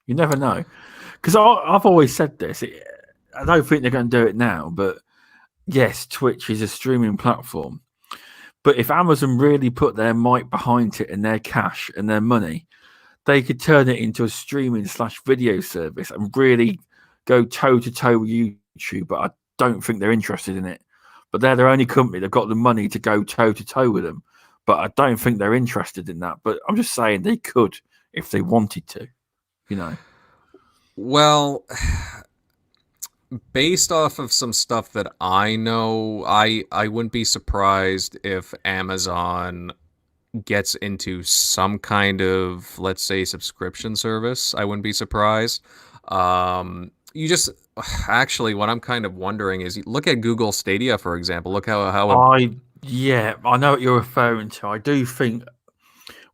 You never know, because I've always said this. I don't think they're going to do it now, but yes, Twitch is a streaming platform. But if Amazon really put their might behind it and their cash and their money, they could turn it into a streaming/video service and really go toe-to-toe with YouTube. But I don't think they're interested in it. But they're their only company. They've got the money to go toe-to-toe with them. But I don't think they're interested in that. But I'm just saying they could if they wanted to, Well, based off of some stuff that I know, I wouldn't be surprised if Amazon gets into some kind of, let's say, subscription service. I wouldn't be surprised. Actually, what I'm kind of wondering is, look at Google Stadia, for example. Look how I know what you're referring to. I do think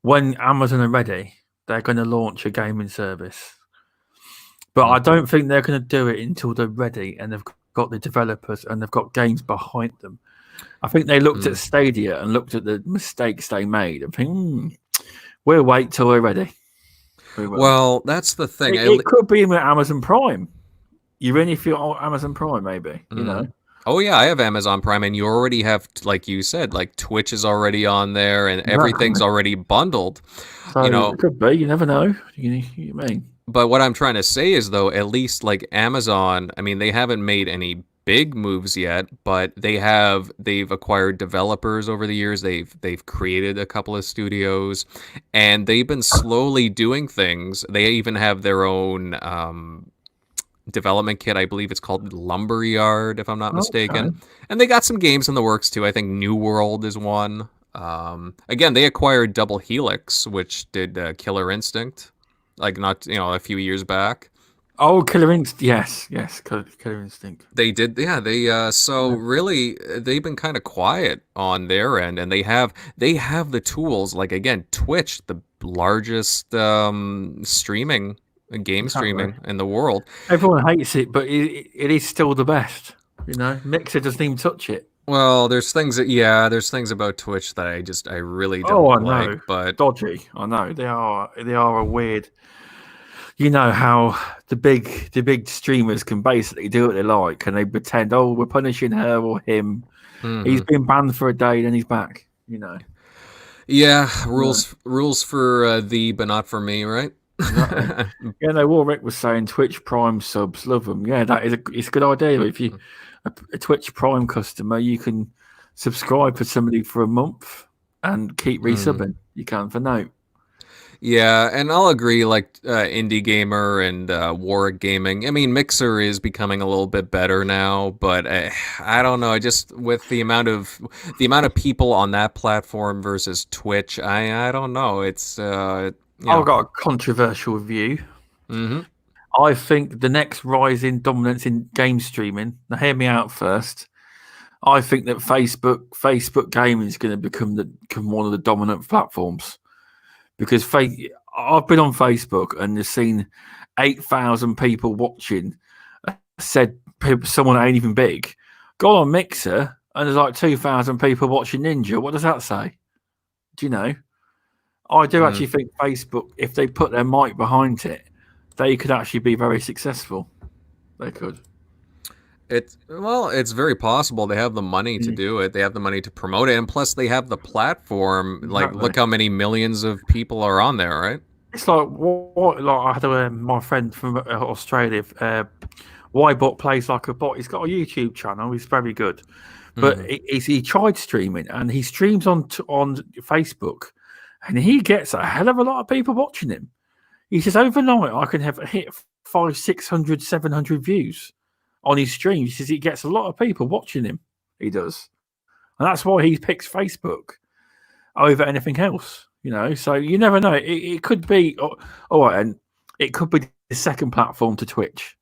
when Amazon are ready, they're going to launch a gaming service. But I don't think they're going to do it until they're ready and they've got the developers and they've got games behind them. I think they looked at Stadia and looked at the mistakes they made and think, we'll wait till we're ready. Well, that's the thing. It could be with Amazon Prime. You're in if you're on Amazon Prime, maybe, Oh, yeah, I have Amazon Prime, and you already have, like you said, like Twitch is already on there, and everything's already bundled. So it could be. You never know. You mean? But what I'm trying to say is, though, at least like Amazon, I mean, they haven't made any big moves yet, but they've acquired developers over the years. They've created a couple of studios, and they've been slowly doing things. They even have their own development kit. I believe it's called Lumberyard, if I'm not Okay. mistaken. And they got some games in the works too. I think New World is one. Again, they acquired Double Helix, which did Killer Instinct, like not a few years back. Oh, Killer Instinct. Yes, yes, Killer Instinct. They did, yeah. So Yeah. really, they've been kind of quiet on their end, and they have the tools. Like again, Twitch, the largest streaming game Exactly. streaming in the world. Everyone hates it, but it is still the best. Mixer doesn't even touch it. Well, there's things about Twitch that I really Oh, don't I like, know. but Dodgy. I know. They are a weird. You know how the big streamers can basically do what they like, and they pretend, oh, we're punishing her or him. He's mhm. been banned for a day, then he's back. Yeah, Yeah, rules for thee, but not for me, right? exactly. Yeah, no. Warwick was saying Twitch Prime subs love them. Yeah, it's a good idea. If you a Twitch Prime customer, you can subscribe for somebody for a month and keep Mm. resubbing. You can for no. Yeah, and I'll agree. Like Indie Gamer and Warwick Gaming. I mean, Mixer is becoming a little bit better now, but I don't know. I just with the amount of people on that platform versus Twitch, I don't know. It's you I've know. got a controversial view. Hmm. I think the next rise in dominance in game streaming. Now, hear me out first. I think that Facebook gaming is going to become one of the dominant platforms because I've been on Facebook and I've seen 8,000 people watching. Said someone ain't even big. Go on Mixer and there's like 2,000 people watching Ninja. What does that say? Do you know? I do Mm. actually think Facebook, if they put their might behind it, they could actually be very successful. They could. It's very possible they have the money to Mm, do it. They have the money to promote it, and plus they have the platform. Like, exactly. look how many millions of people are on there, right? It's like what like I had my friend from Australia. Ybot plays like a bot. He's got a YouTube channel. He's very good, but Hmm. he tried streaming and he streams on Facebook, and he gets a hell of a lot of people watching him. He says overnight I can have hit 500, 600, 700 views on his stream. He says he gets a lot of people watching him. He does, and that's why he picks Facebook over anything else. So you never know. It could be all right, and it could be the second platform to Twitch.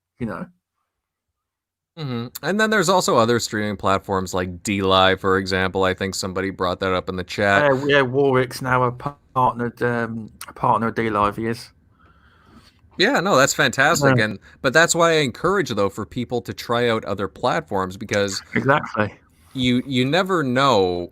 Hmm. And then there's also other streaming platforms like D Live, for example. I think somebody brought that up in the chat. Yeah. Warwick's now a partner of D Live. He is. Yeah, no, that's Yeah, fantastic, and but that's why I encourage though for people to try out other platforms because exactly. you never know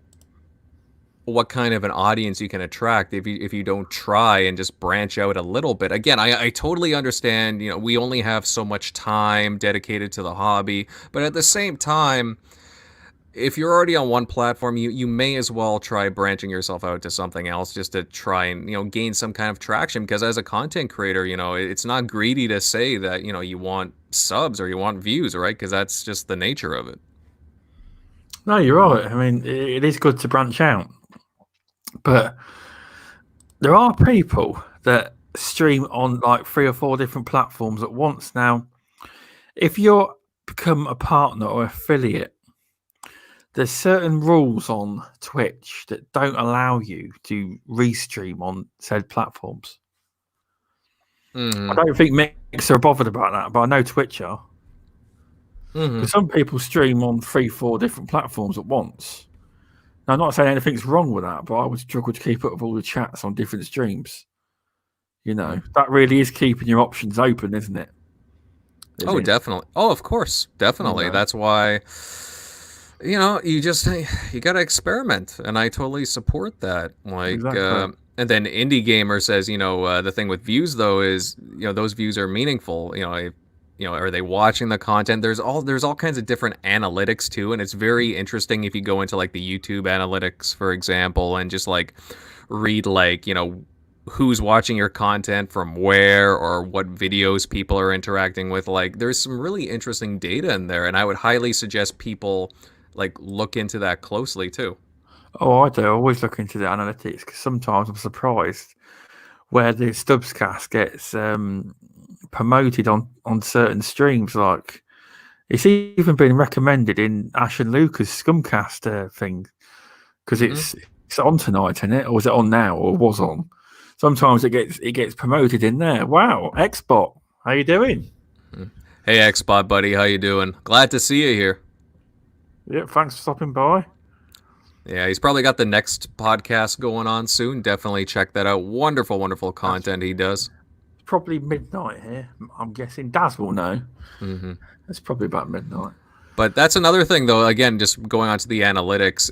what kind of an audience you can attract if you don't try and just branch out a little bit. Again, I totally understand, we only have so much time dedicated to the hobby, but at the same time, if you're already on one platform, you may as well try branching yourself out to something else just to try and, gain some kind of traction because as a content creator, it's not greedy to say that, you want subs or you want views, right? Because that's just the nature of it. No, you're right. I mean, it is good to branch out, but there are people that stream on like 3 or 4 different platforms at once. Now, if you're become a partner or affiliate, there's certain rules on Twitch that don't allow you to restream on said platforms. I Hmm. don't think Mixer are bothered about that, but I know Twitch are. Hmm. Because some people stream on 3, 4 different platforms at once. Now, I'm not saying anything's wrong with that, but I would struggle to keep up with all the chats on different streams. That really is keeping your options open, isn't it? Oh, Living, definitely. Oh, of course, you definitely. know, That's why you gotta experiment, and I totally support that. Like, exactly. and then Indie Gamer says, the thing with views though is, those views are meaningful. Are they watching the content? There's all kinds of different analytics too, and it's very interesting if you go into like the YouTube analytics, for example, and just like read like who's watching your content from where or what videos people are interacting with. Like there's some really interesting data in there, and I would highly suggest people like look into that closely too. Oh, I do. I always look into the analytics because sometimes I'm surprised where the Stubzcast gets promoted on certain streams. Like it's even been recommended in Ash and Luca's Scumcast thing because Mm-hmm. it's on tonight, isn't it? Or is it on now? Or was on? Sometimes it gets promoted in there. Wow, Xbot, how you doing? Hey, Xbot buddy, how you doing? Glad to see you here. Yeah, thanks for stopping by. Yeah, he's probably got the next podcast going on soon. Definitely check that out. Wonderful, wonderful content he does. It's probably midnight here. I'm guessing Daz will know. Mm-hmm. It's probably about midnight. But that's another thing, though. Again, just going on to the analytics,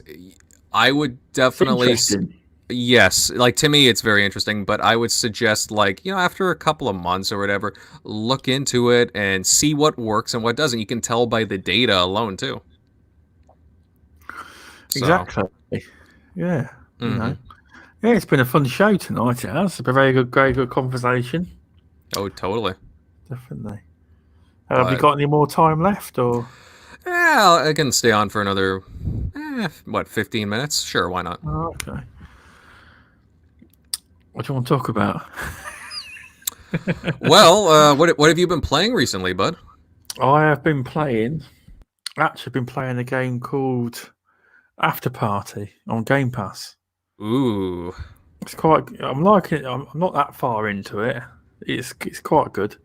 I would definitely, yes, like to me, it's very interesting. But I would suggest, like, after a couple of months or whatever, look into it and see what works and what doesn't. You can tell by the data alone, too. So, exactly. Yeah. mm-hmm. Yeah, it's been a fun show tonight. It has. It's been a very good conversation. Oh, totally. Definitely. Have you got any more time left, or? Yeah, I can stay on for another, 15 minutes? Sure, why not? Oh, okay. What do you want to talk about? Well, what have you been playing recently, bud? I have been playing. Actually, been playing a game called After Party on Game Pass. Ooh, It's quite. I'm liking it. I'm not that far into it. It's quite good.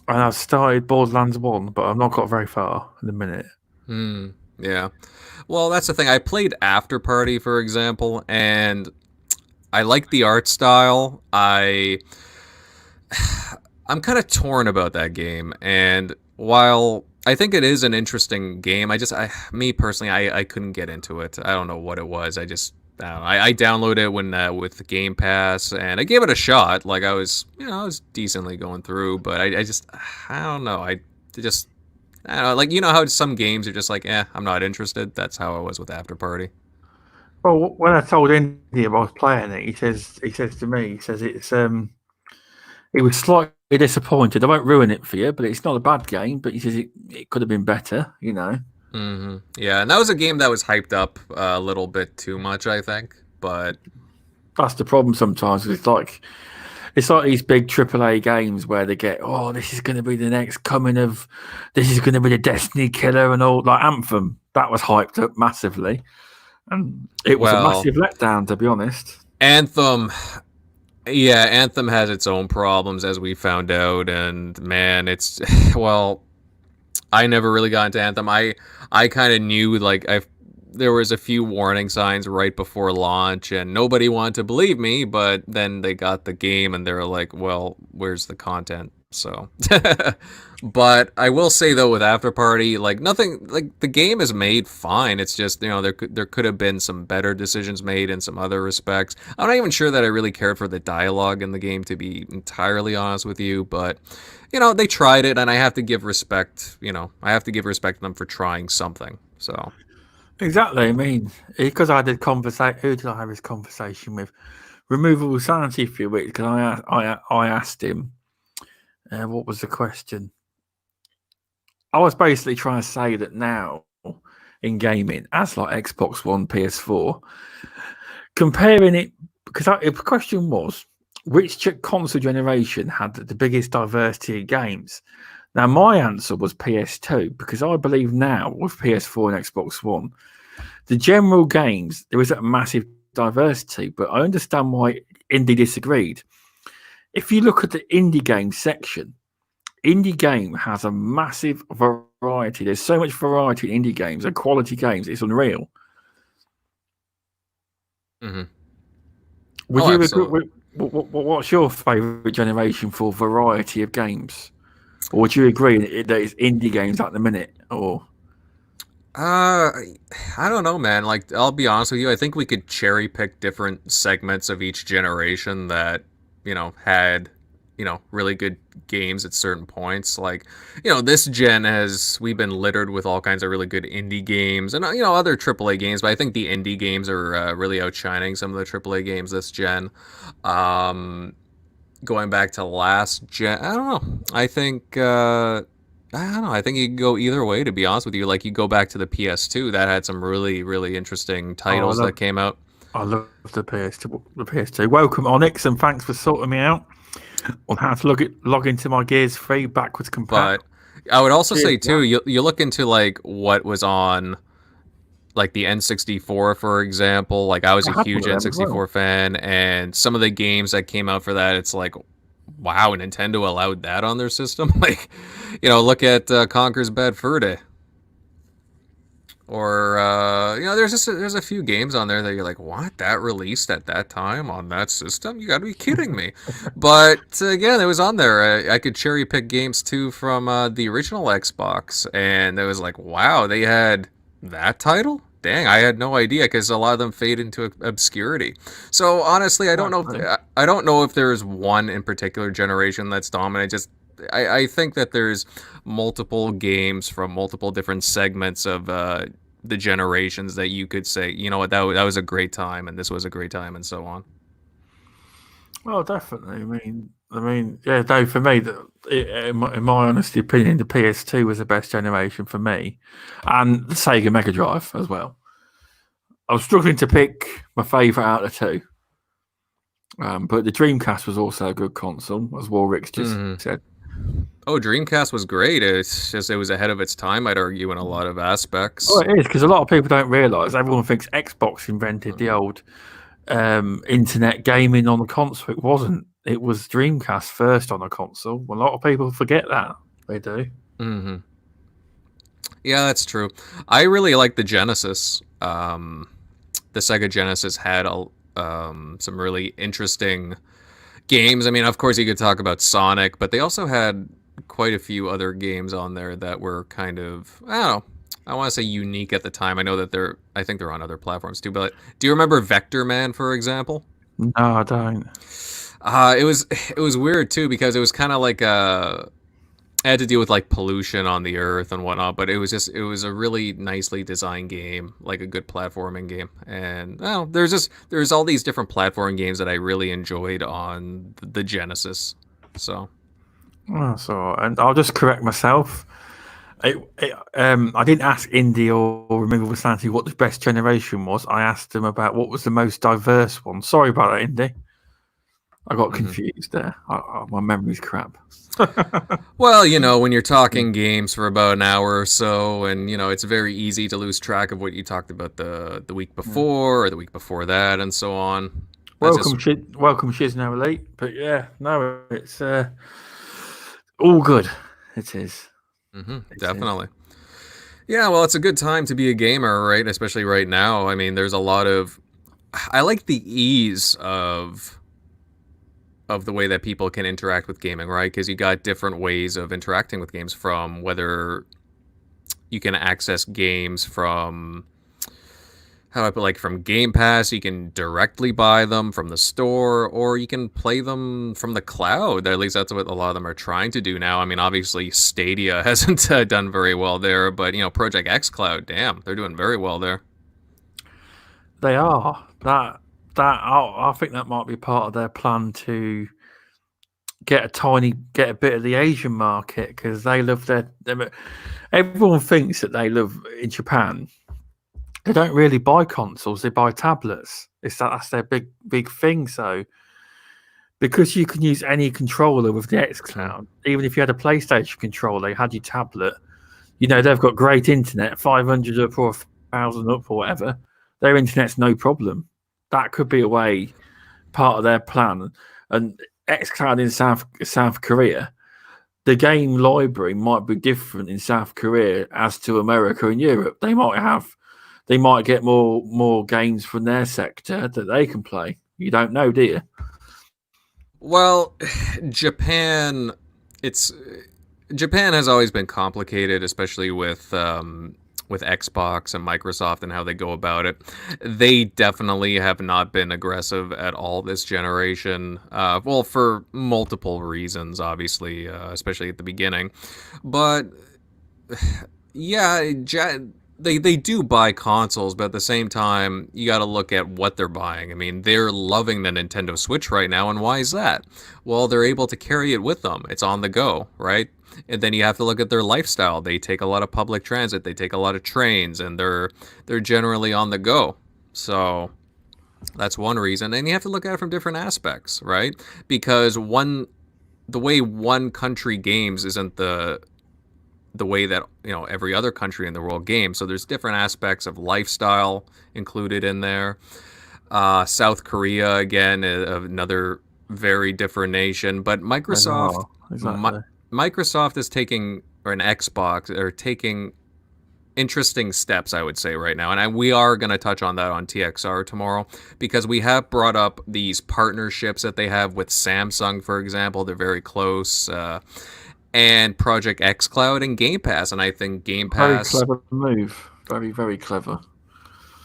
And I've started Borderlands 1, but I've not got very far in a minute. Yeah. Well, that's the thing. I played After Party, for example, and I like the art style. I'm kind of torn about that game, and while I think it is an interesting game, me personally, I couldn't get into it. I don't know what it was. I just I don't know. I downloaded it when with Game Pass, and I gave it a shot. Like I was decently going through, but I don't know. I don't know. Like how some games are just like, I'm not interested. That's how I was with After Party. Well, when I told Indy I was playing it, he says to me, he was slightly disappointed. I won't ruin it for you, but it's not a bad game. But he says it could have been better, Mm-hmm. Yeah, and that was a game that was hyped up a little bit too much, I think. But that's the problem sometimes. It's like these big AAA games where they get, this is going to be the next coming of, this is going to be the Destiny killer and all. Like Anthem, that was hyped up massively, and it was a massive letdown, to be honest. Anthem. Yeah, Anthem has its own problems, as we found out, and man, it's I never really got into Anthem. I kind of knew there was a few warning signs right before launch, and nobody wanted to believe me. But then they got the game, and they were like, "Well, where's the content?" So, but I will say though, with After Party, nothing, the game is made fine. It's just there could have been some better decisions made in some other respects. I'm not even sure that I really cared for the dialogue in the game, to be entirely honest with you. But they tried it, and I have to give respect. I have to give respect to them for trying something. So exactly. I mean, because I did conversation. Who did I have this conversation with? Removable Sanity for a week. Because I asked him. What was the question? I was basically trying to say that now in gaming, as like Xbox One, PS4, comparing it, because the question was, which console generation had the biggest diversity of games? Now, my answer was PS2, because I believe now with PS4 and Xbox One, the general games, there is a massive diversity, but I understand why Indy disagreed. If you look at the indie game section, indie game has a massive variety. There's so much variety in indie games and quality games. It's unreal. Mm-hmm. Would you agree? What's your favorite generation for variety of games? Or would you agree that it's indie games at the minute? Or I don't know, man. I'll be honest with you. I think we could cherry pick different segments of each generation that had really good games at certain points. Like, this gen we've been littered with all kinds of really good indie games and, other AAA games, but I think the indie games are really outshining some of the AAA games this gen. Going back to last gen, I don't know. I don't know. I think you can go either way, to be honest with you. Like, you go back to the PS2, that had some really, really interesting titles that came out. I love the PS2. The PS2. Welcome, Onyx, and thanks for sorting me out on how to log into my Gears 3 backwards compatible. But I would also say too, you look into like what was on like the N64, for example. Like, I was a huge N64 fan, and some of the games that came out for that, it's like, wow, Nintendo allowed that on their system. Like, look at Conker's Bad Fur Day. Or there's a few games on there that you're like, what? That released at that time on that system? You got to be kidding me! But again, it was on there. I could cherry pick games too from the original Xbox, and it was like, wow, they had that title. Dang, I had no idea, because a lot of them fade into obscurity. So honestly, I don't know if there's one in particular generation that's dominant. I think that there's multiple games from multiple different segments of the generations that you could say, you know what, that was a great time, and this was a great time, and so on. Well, definitely. I mean, yeah. No, for me, in my honest opinion, the PS2 was the best generation for me, and the Sega Mega Drive as well. I was struggling to pick my favourite out of the two, but the Dreamcast was also a good console, as Warwick's just said. Oh, Dreamcast was great. It's just it was ahead of its time, I'd argue, in a lot of aspects. Oh, it is, because a lot of people don't realise. Everyone thinks Xbox invented the old internet gaming on the console. It wasn't. It was Dreamcast first on a console. A lot of people forget that. They do. Mm-hmm. Yeah, that's true. I really like the Genesis. The Sega Genesis had some really interesting games. I mean, of course, you could talk about Sonic, but they also had quite a few other games on there that were kind of, I don't know, I want to say unique at the time. I know that I think they're on other platforms too, but do you remember Vector Man, for example? No, I don't. It was weird too, because it was kind of like it had to deal with like pollution on the earth and whatnot, but it was a really nicely designed game, like a good platforming game. And there's all these different platforming games that I really enjoyed on the Genesis. So and I'll just correct myself. I didn't ask Indy or Removable Sanity what the best generation was. I asked them about what was the most diverse one. Sorry about that, Indy. I got confused there. My memory's crap. Well, when you're talking games for about an hour or so, and it's very easy to lose track of what you talked about the week before or the week before that, and so on. Welcome, Shiz Now Elite. But yeah, no, it's all good. It is. Definitely. Yeah, well, it's a good time to be a gamer, right? Especially right now. I mean, there's a lot of. I like the ease of the way that people can interact with gaming, right? Because you got different ways of interacting with games, from whether you can access games from from Game Pass, you can directly buy them from the store, or you can play them from the cloud. At least that's what a lot of them are trying to do now. I mean, obviously Stadia hasn't done very well there, but Project xCloud, damn, they're doing very well there. They are. I think that might be part of their plan to get a bit of the Asian market, because they love everyone thinks that they love in Japan. They don't really buy consoles; they buy tablets. That's their big thing. So, because you can use any controller with the xCloud, even if you had a PlayStation controller, you had your tablet. They've got great internet, 500 up or 1,000 up or whatever. Their internet's no problem. That could be part of their plan. And xCloud in South Korea, the game library might be different in South Korea as to America and Europe. They might get more games from their sector that they can play. You don't know, do you? Well, Japan has always been complicated, especially with with Xbox and Microsoft and how they go about it. They definitely have not been aggressive at all this generation. Well, for multiple reasons, obviously, especially at the beginning. But yeah, they do buy consoles, but at the same time, you got to look at what they're buying. I mean, they're loving the Nintendo Switch right now, and why is that? Well, they're able to carry it with them. It's on the go, right? And then you have to look at their lifestyle. They take a lot of public transit, they take a lot of trains, and they're generally on the go. So that's one reason. And you have to look at it from different aspects, right? Because the way one country games isn't the way that every other country in the world games. So there's different aspects of lifestyle included in there. South Korea again, another very different nation. But Microsoft, Microsoft is taking, or an Xbox, are taking interesting steps, I would say, right now. And we are going to touch on that on TXR tomorrow, because we have brought up these partnerships that they have with Samsung, for example. They're very close. And Project xCloud and Game Pass. And I think Game Pass... Very clever move. Very, very clever.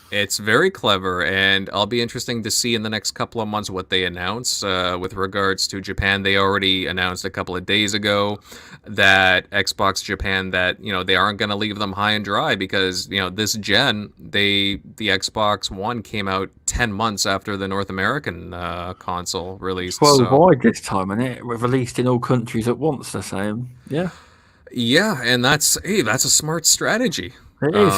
It's very clever, and I'll be interesting to see in the next couple of months what they announce with regards to Japan. They already announced a couple of days ago that Xbox Japan, that they aren't going to leave them high and dry, because this gen, the Xbox One came out 10 months after the North American console released. Worldwide this time, and it released in all countries at once. They're saying, yeah, and that's a smart strategy. It is,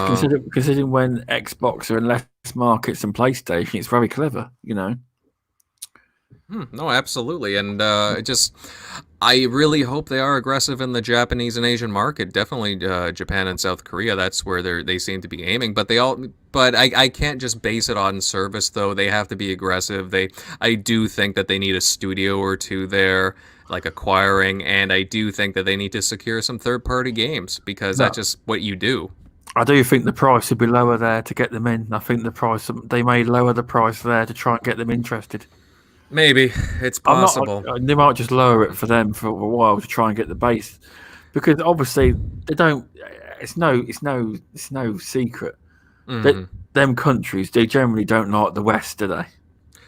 considering when Xbox are in less markets than PlayStation, it's very clever, No, absolutely. And I really hope they are aggressive in the Japanese and Asian market. Definitely Japan and South Korea. That's where they seem to be aiming. But I can't just base it on service, though. They have to be aggressive. I do think that they need a studio or two there, like acquiring, and I do think that they need to secure some third-party games, because that's just what you do. I do think the price would be lower there to get them in. I think they may lower the price there to try and get them interested. Maybe it's possible. They might just lower it for them for a while to try and get the base, because obviously they don't. It's no secret that them countries, they generally don't like the West, do they?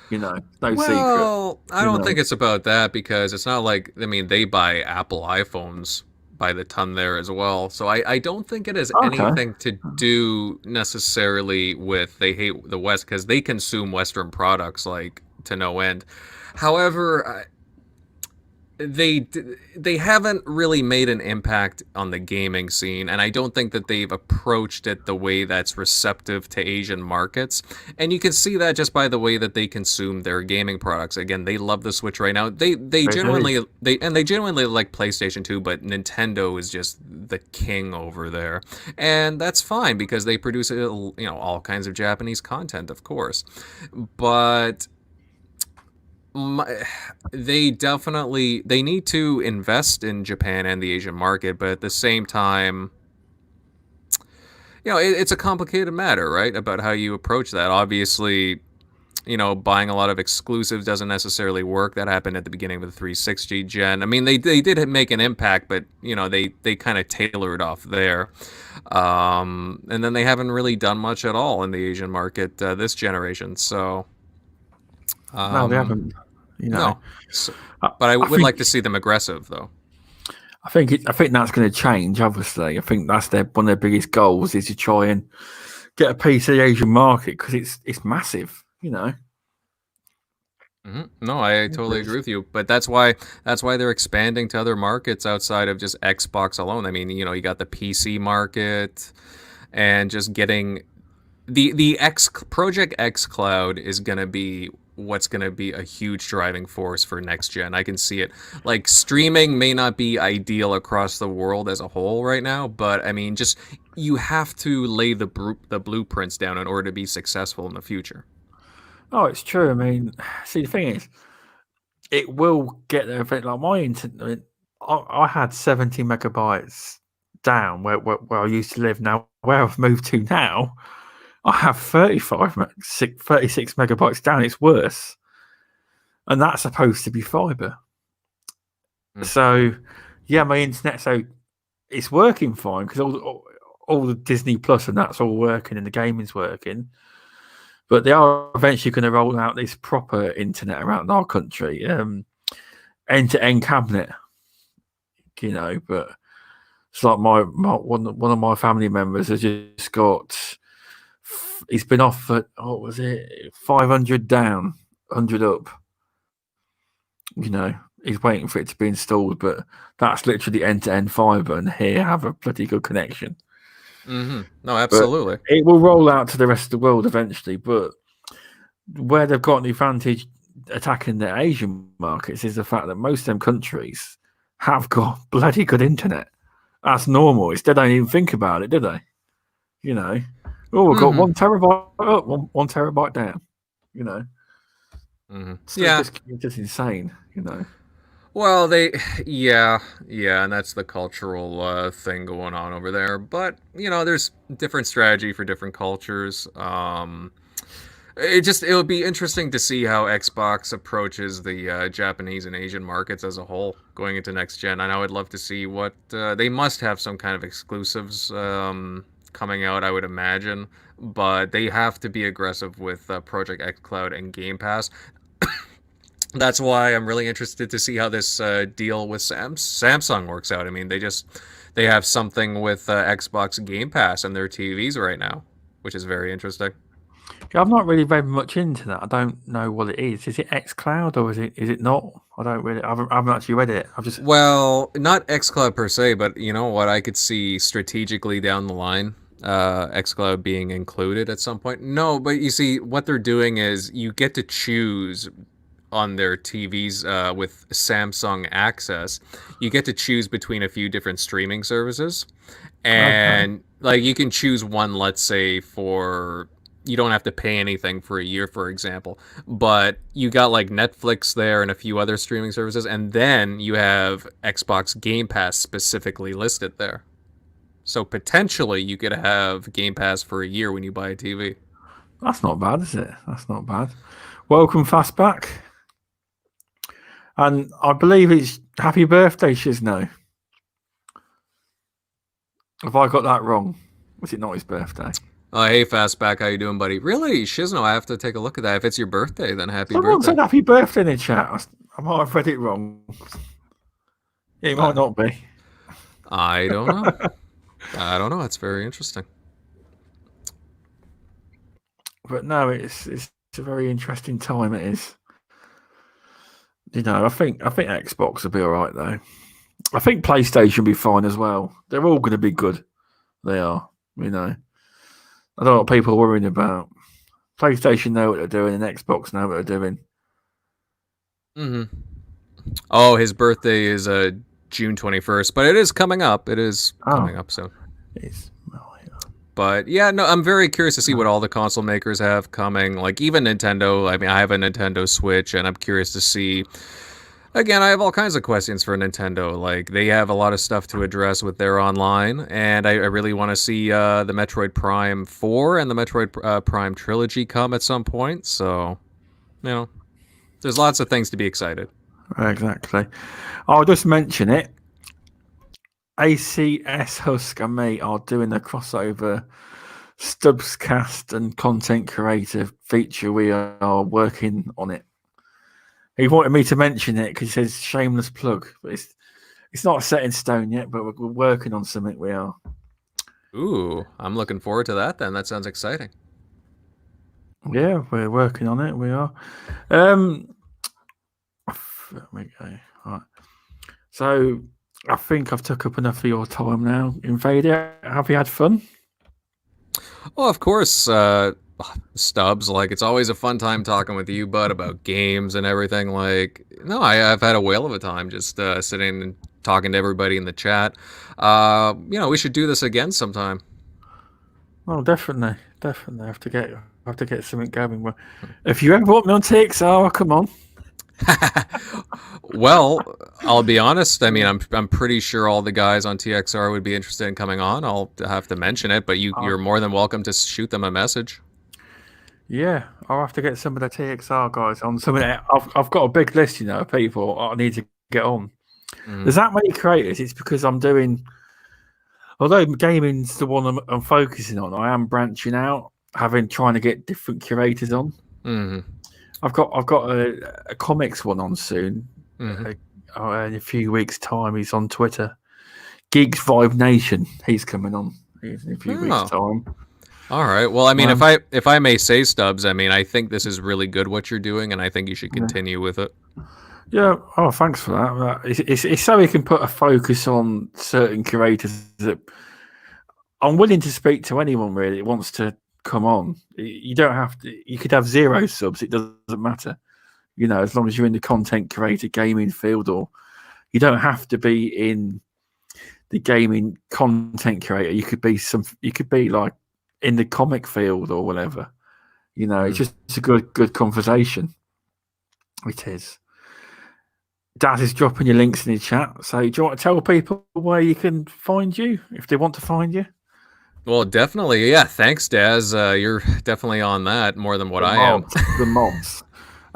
No secret. Well, I don't think it's about that, because it's not like, they buy Apple iPhones by the ton there as well. So I don't think it has anything to do necessarily with they hate the West, because they consume Western products like to no end. However, they haven't really made an impact on the gaming scene, and I don't think that they've approached it the way that's receptive to Asian markets. And you can see that just by the way that they consume their gaming products. Again, they love the Switch right now. They genuinely like PlayStation 2, but Nintendo is just the king over there, and that's fine, because they produce all kinds of Japanese content, of course, but they need to invest in Japan and the Asian market, but at the same time, it's a complicated matter, right? About how you approach that. Obviously, buying a lot of exclusives doesn't necessarily work. That happened at the beginning of the 360 gen. They did make an impact, but they kind of tailored off there, and then they haven't really done much at all in the Asian market this generation. So. No, they haven't. No, but I would like to see them aggressive, though. I think that's going to change. Obviously, I think that's one of their biggest goals, is to try and get a piece of the Asian market, because it's massive. No, I totally agree with you. But that's why they're expanding to other markets outside of just Xbox alone. You got the PC market, and just getting the Project xCloud is going to be what's going to be a huge driving force for next gen. I can see it. Like, streaming may not be ideal across the world as a whole right now, but just you have to lay the blueprints down in order to be successful in the future. Oh, it's true. See, the thing is, it will get there. Like my internet, I had 70 megabytes down where I used to live. Now, where I've moved to now, I have 36 megabytes down. It's worse. And that's supposed to be fiber. So, yeah, my internet, so it's working fine, because all the Disney Plus and that's all working and the gaming's working. But they are eventually going to roll out this proper internet around our country, end-to-end cabinet. But it's like my one of my family members has just got. He's been off for what was it, 500 down, 100 up. He's waiting for it to be installed, but that's literally end-to-end fiber, and here have a pretty good connection. Mm-hmm. No, absolutely. But it will roll out to the rest of the world eventually, but where they've got an advantage attacking the Asian markets is the fact that most of them countries have got bloody good internet. That's normal. They don't even think about it, do they? We've got 1 terabyte up, 1 terabyte down. Mm-hmm. So it's just insane. Well, and that's the cultural thing going on over there. But there's different strategy for different cultures. It'll be interesting to see how Xbox approaches the Japanese and Asian markets as a whole going into next gen. And I would love to see what they must have some kind of exclusives coming out, I would imagine. But they have to be aggressive with Project xCloud and Game Pass. That's why I'm really interested to see how this deal with Samsung works out. I mean, they have something with Xbox Game Pass on their TVs right now, which is very interesting. I've not really read much into that. I don't know what it is. Is it xCloud or is it not? I haven't actually read it. Well, not xCloud per se, but you know what? I could see strategically down the line, xCloud being included at some point. No, but you see, what they're doing is you get to choose on their TVs with Samsung Access. You get to choose between a few different streaming services, and like you can choose one. Let's say for. You don't have to pay anything for a year, for example. But you got like Netflix there and a few other streaming services, and then you have Xbox Game Pass specifically listed there. So potentially you could have Game Pass for a year when you buy a TV. That's not bad, is it? That's not bad. Welcome, Fastback. And I believe it's happy birthday, Shizno. Have I got that wrong? Was it not his birthday? Oh, hey, Fastback, how you doing, buddy? Really, Shizno, I have to take a look at that. If it's your birthday, then happy birthday. Someone said happy birthday in the chat. I might have read it wrong. It might not be. I don't know. I don't know. It's very interesting. But no, it's a very interesting time. It is. I think Xbox will be all right though. I think PlayStation will be fine as well. They're all going to be good. They are. I don't know what people are worrying about. PlayStation know what they're doing, and Xbox know what they're doing. Mm-hmm. Oh, his birthday is June 21st, but it is coming up. It is coming up soon. But yeah, no, I'm very curious to see what all the console makers have coming. Like even Nintendo. I mean, I have a Nintendo Switch, and I'm curious to see. Again, I have all kinds of questions for Nintendo. Like, they have a lot of stuff to address with their online, and I really want to see the Metroid Prime 4 and the Metroid Prime trilogy come at some point. So, there's lots of things to be excited. Exactly. I'll just mention it. ACS Husk and me are doing a crossover Stubzcast and content creator feature. We are working on it. He wanted me to mention it because he says shameless plug, but it's not set in stone yet. But we're working on something. We are. Ooh, I'm looking forward to that. Then that sounds exciting. Yeah, we're working on it. We are. There we go. All right. So I think I've took up enough of your time now. Invader, have you had fun? Well, of course. Stubz, like it's always a fun time talking with you, bud, about games and everything. Like, no, I've had a whale of a time just sitting and talking to everybody in the chat. We should do this again sometime. Oh, definitely. I have to get something going. If you ever want me on TXR, come on. Well, I'll be honest. I mean, I'm pretty sure all the guys on TXR would be interested in coming on. I'll have to mention it, but you're more than welcome to shoot them a message. Yeah, I'll have to get some of the TXR guys on. I've got a big list, of people I need to get on. There's that many creators. It's because I'm Although gaming's the one I'm focusing on, I am branching out, trying to get different curators on. Mm-hmm. I've got a comics one on soon. Mm-hmm. In a few weeks' time, he's on Twitter. Geeks Vibe Nation. He's coming on in a few weeks' time. All right. Well, I mean, if I may say, Stubz, I mean, I think this is really good what you're doing, and I think you should continue with it. Yeah. Oh, thanks for that. It's so we can put a focus on certain curators that I'm willing to speak to anyone really that wants to come on. You don't have to. You could have 0 subs. It doesn't matter. You know, as long as you're in the content creator gaming field, or you don't have to be in the gaming content creator. You could be like in the comic field or whatever. You know, it's just a good conversation. It is. Daz is dropping your links in the chat. So do you want to tell people where you can find you if they want to find you? Well, definitely. Yeah. Thanks, Daz. You're definitely on that more than what I am. The mobs.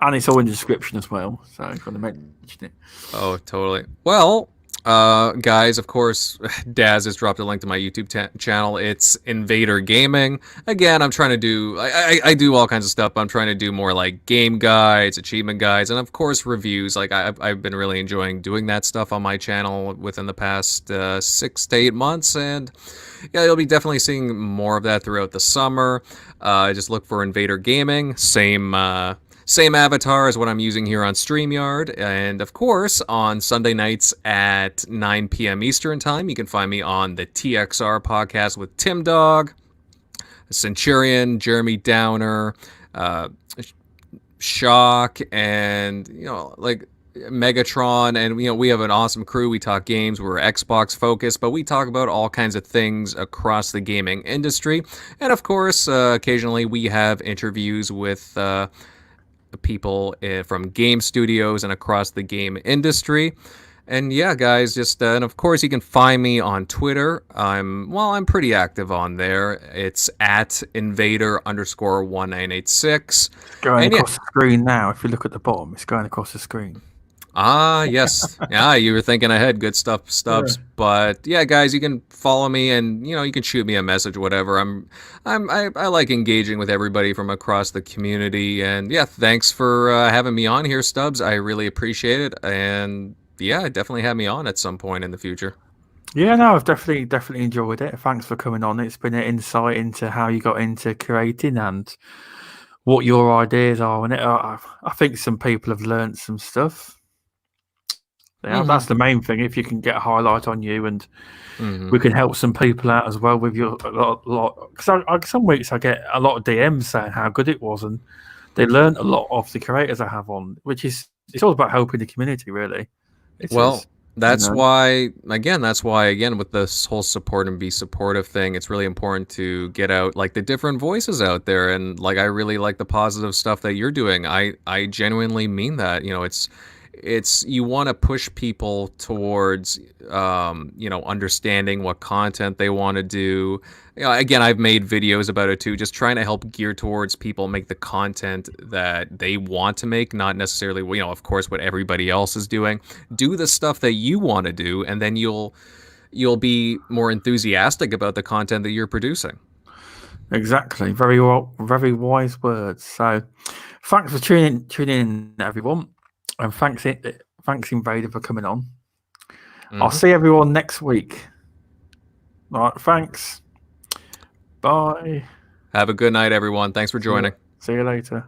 And it's all in the description as well. So I'm going to mention it. Oh, totally. Well, guys, of course, Daz has dropped a link to my YouTube channel. It's Invader Gaming. Again, I'm trying to do, I do all kinds of stuff. But I'm trying to do more like game guides, achievement guides, and of course reviews. Like I've been really enjoying doing that stuff on my channel within the past 6 to 8 months, and yeah, you'll be definitely seeing more of that throughout the summer. Just look for Invader Gaming. Same avatar as what I'm using here on StreamYard. And of course, on Sunday nights at 9 p.m. Eastern Time, you can find me on the TXR podcast with Tim Dog, Centurion, Jeremy Downer, Shock, and, like Megatron. And, we have an awesome crew. We talk games. We're Xbox focused, but we talk about all kinds of things across the gaming industry. And of course, occasionally we have interviews with people from game studios and across the game industry. And yeah, guys, and of course you can find me on Twitter. I'm pretty active on there. It's at Invader_1986. Going across the screen now. If you look at the bottom, it's going across the screen. Ah, yes. Yeah, you were thinking ahead. Good stuff, Stubz. Yeah. But yeah, guys, you can follow me, and you can shoot me a message, whatever. I like engaging with everybody from across the community, and yeah, thanks for having me on here, Stubz. I really appreciate it, and yeah, definitely have me on at some point in the future. Yeah, no, I've definitely enjoyed it. Thanks for coming on. It's been an insight into how you got into creating and what your ideas are, and I think some people have learned some stuff. Yeah, that's the main thing. If you can get a highlight on you, and we can help some people out as well with your lot. Because some weeks I get a lot of DMs saying how good it was, and they learned a lot of the creators I have on, which is it's all about helping the community, really. That's why with this whole support and be supportive thing, it's really important to get out like the different voices out there, and like I really like the positive stuff that you're doing. I genuinely mean that. It's you want to push people towards understanding what content they want to do. Again, I've made videos about it too, just trying to help gear towards people make the content that they want to make, not necessarily of course what everybody else is doing. Do the stuff that you want to do, and then you'll be more enthusiastic about the content that you're producing. Exactly. Very wise words. So thanks for tuning in, everyone. And thanks Invader for coming on. I'll see everyone next week. All right, thanks. Bye. Have a good night, everyone. Thanks for joining. See you later.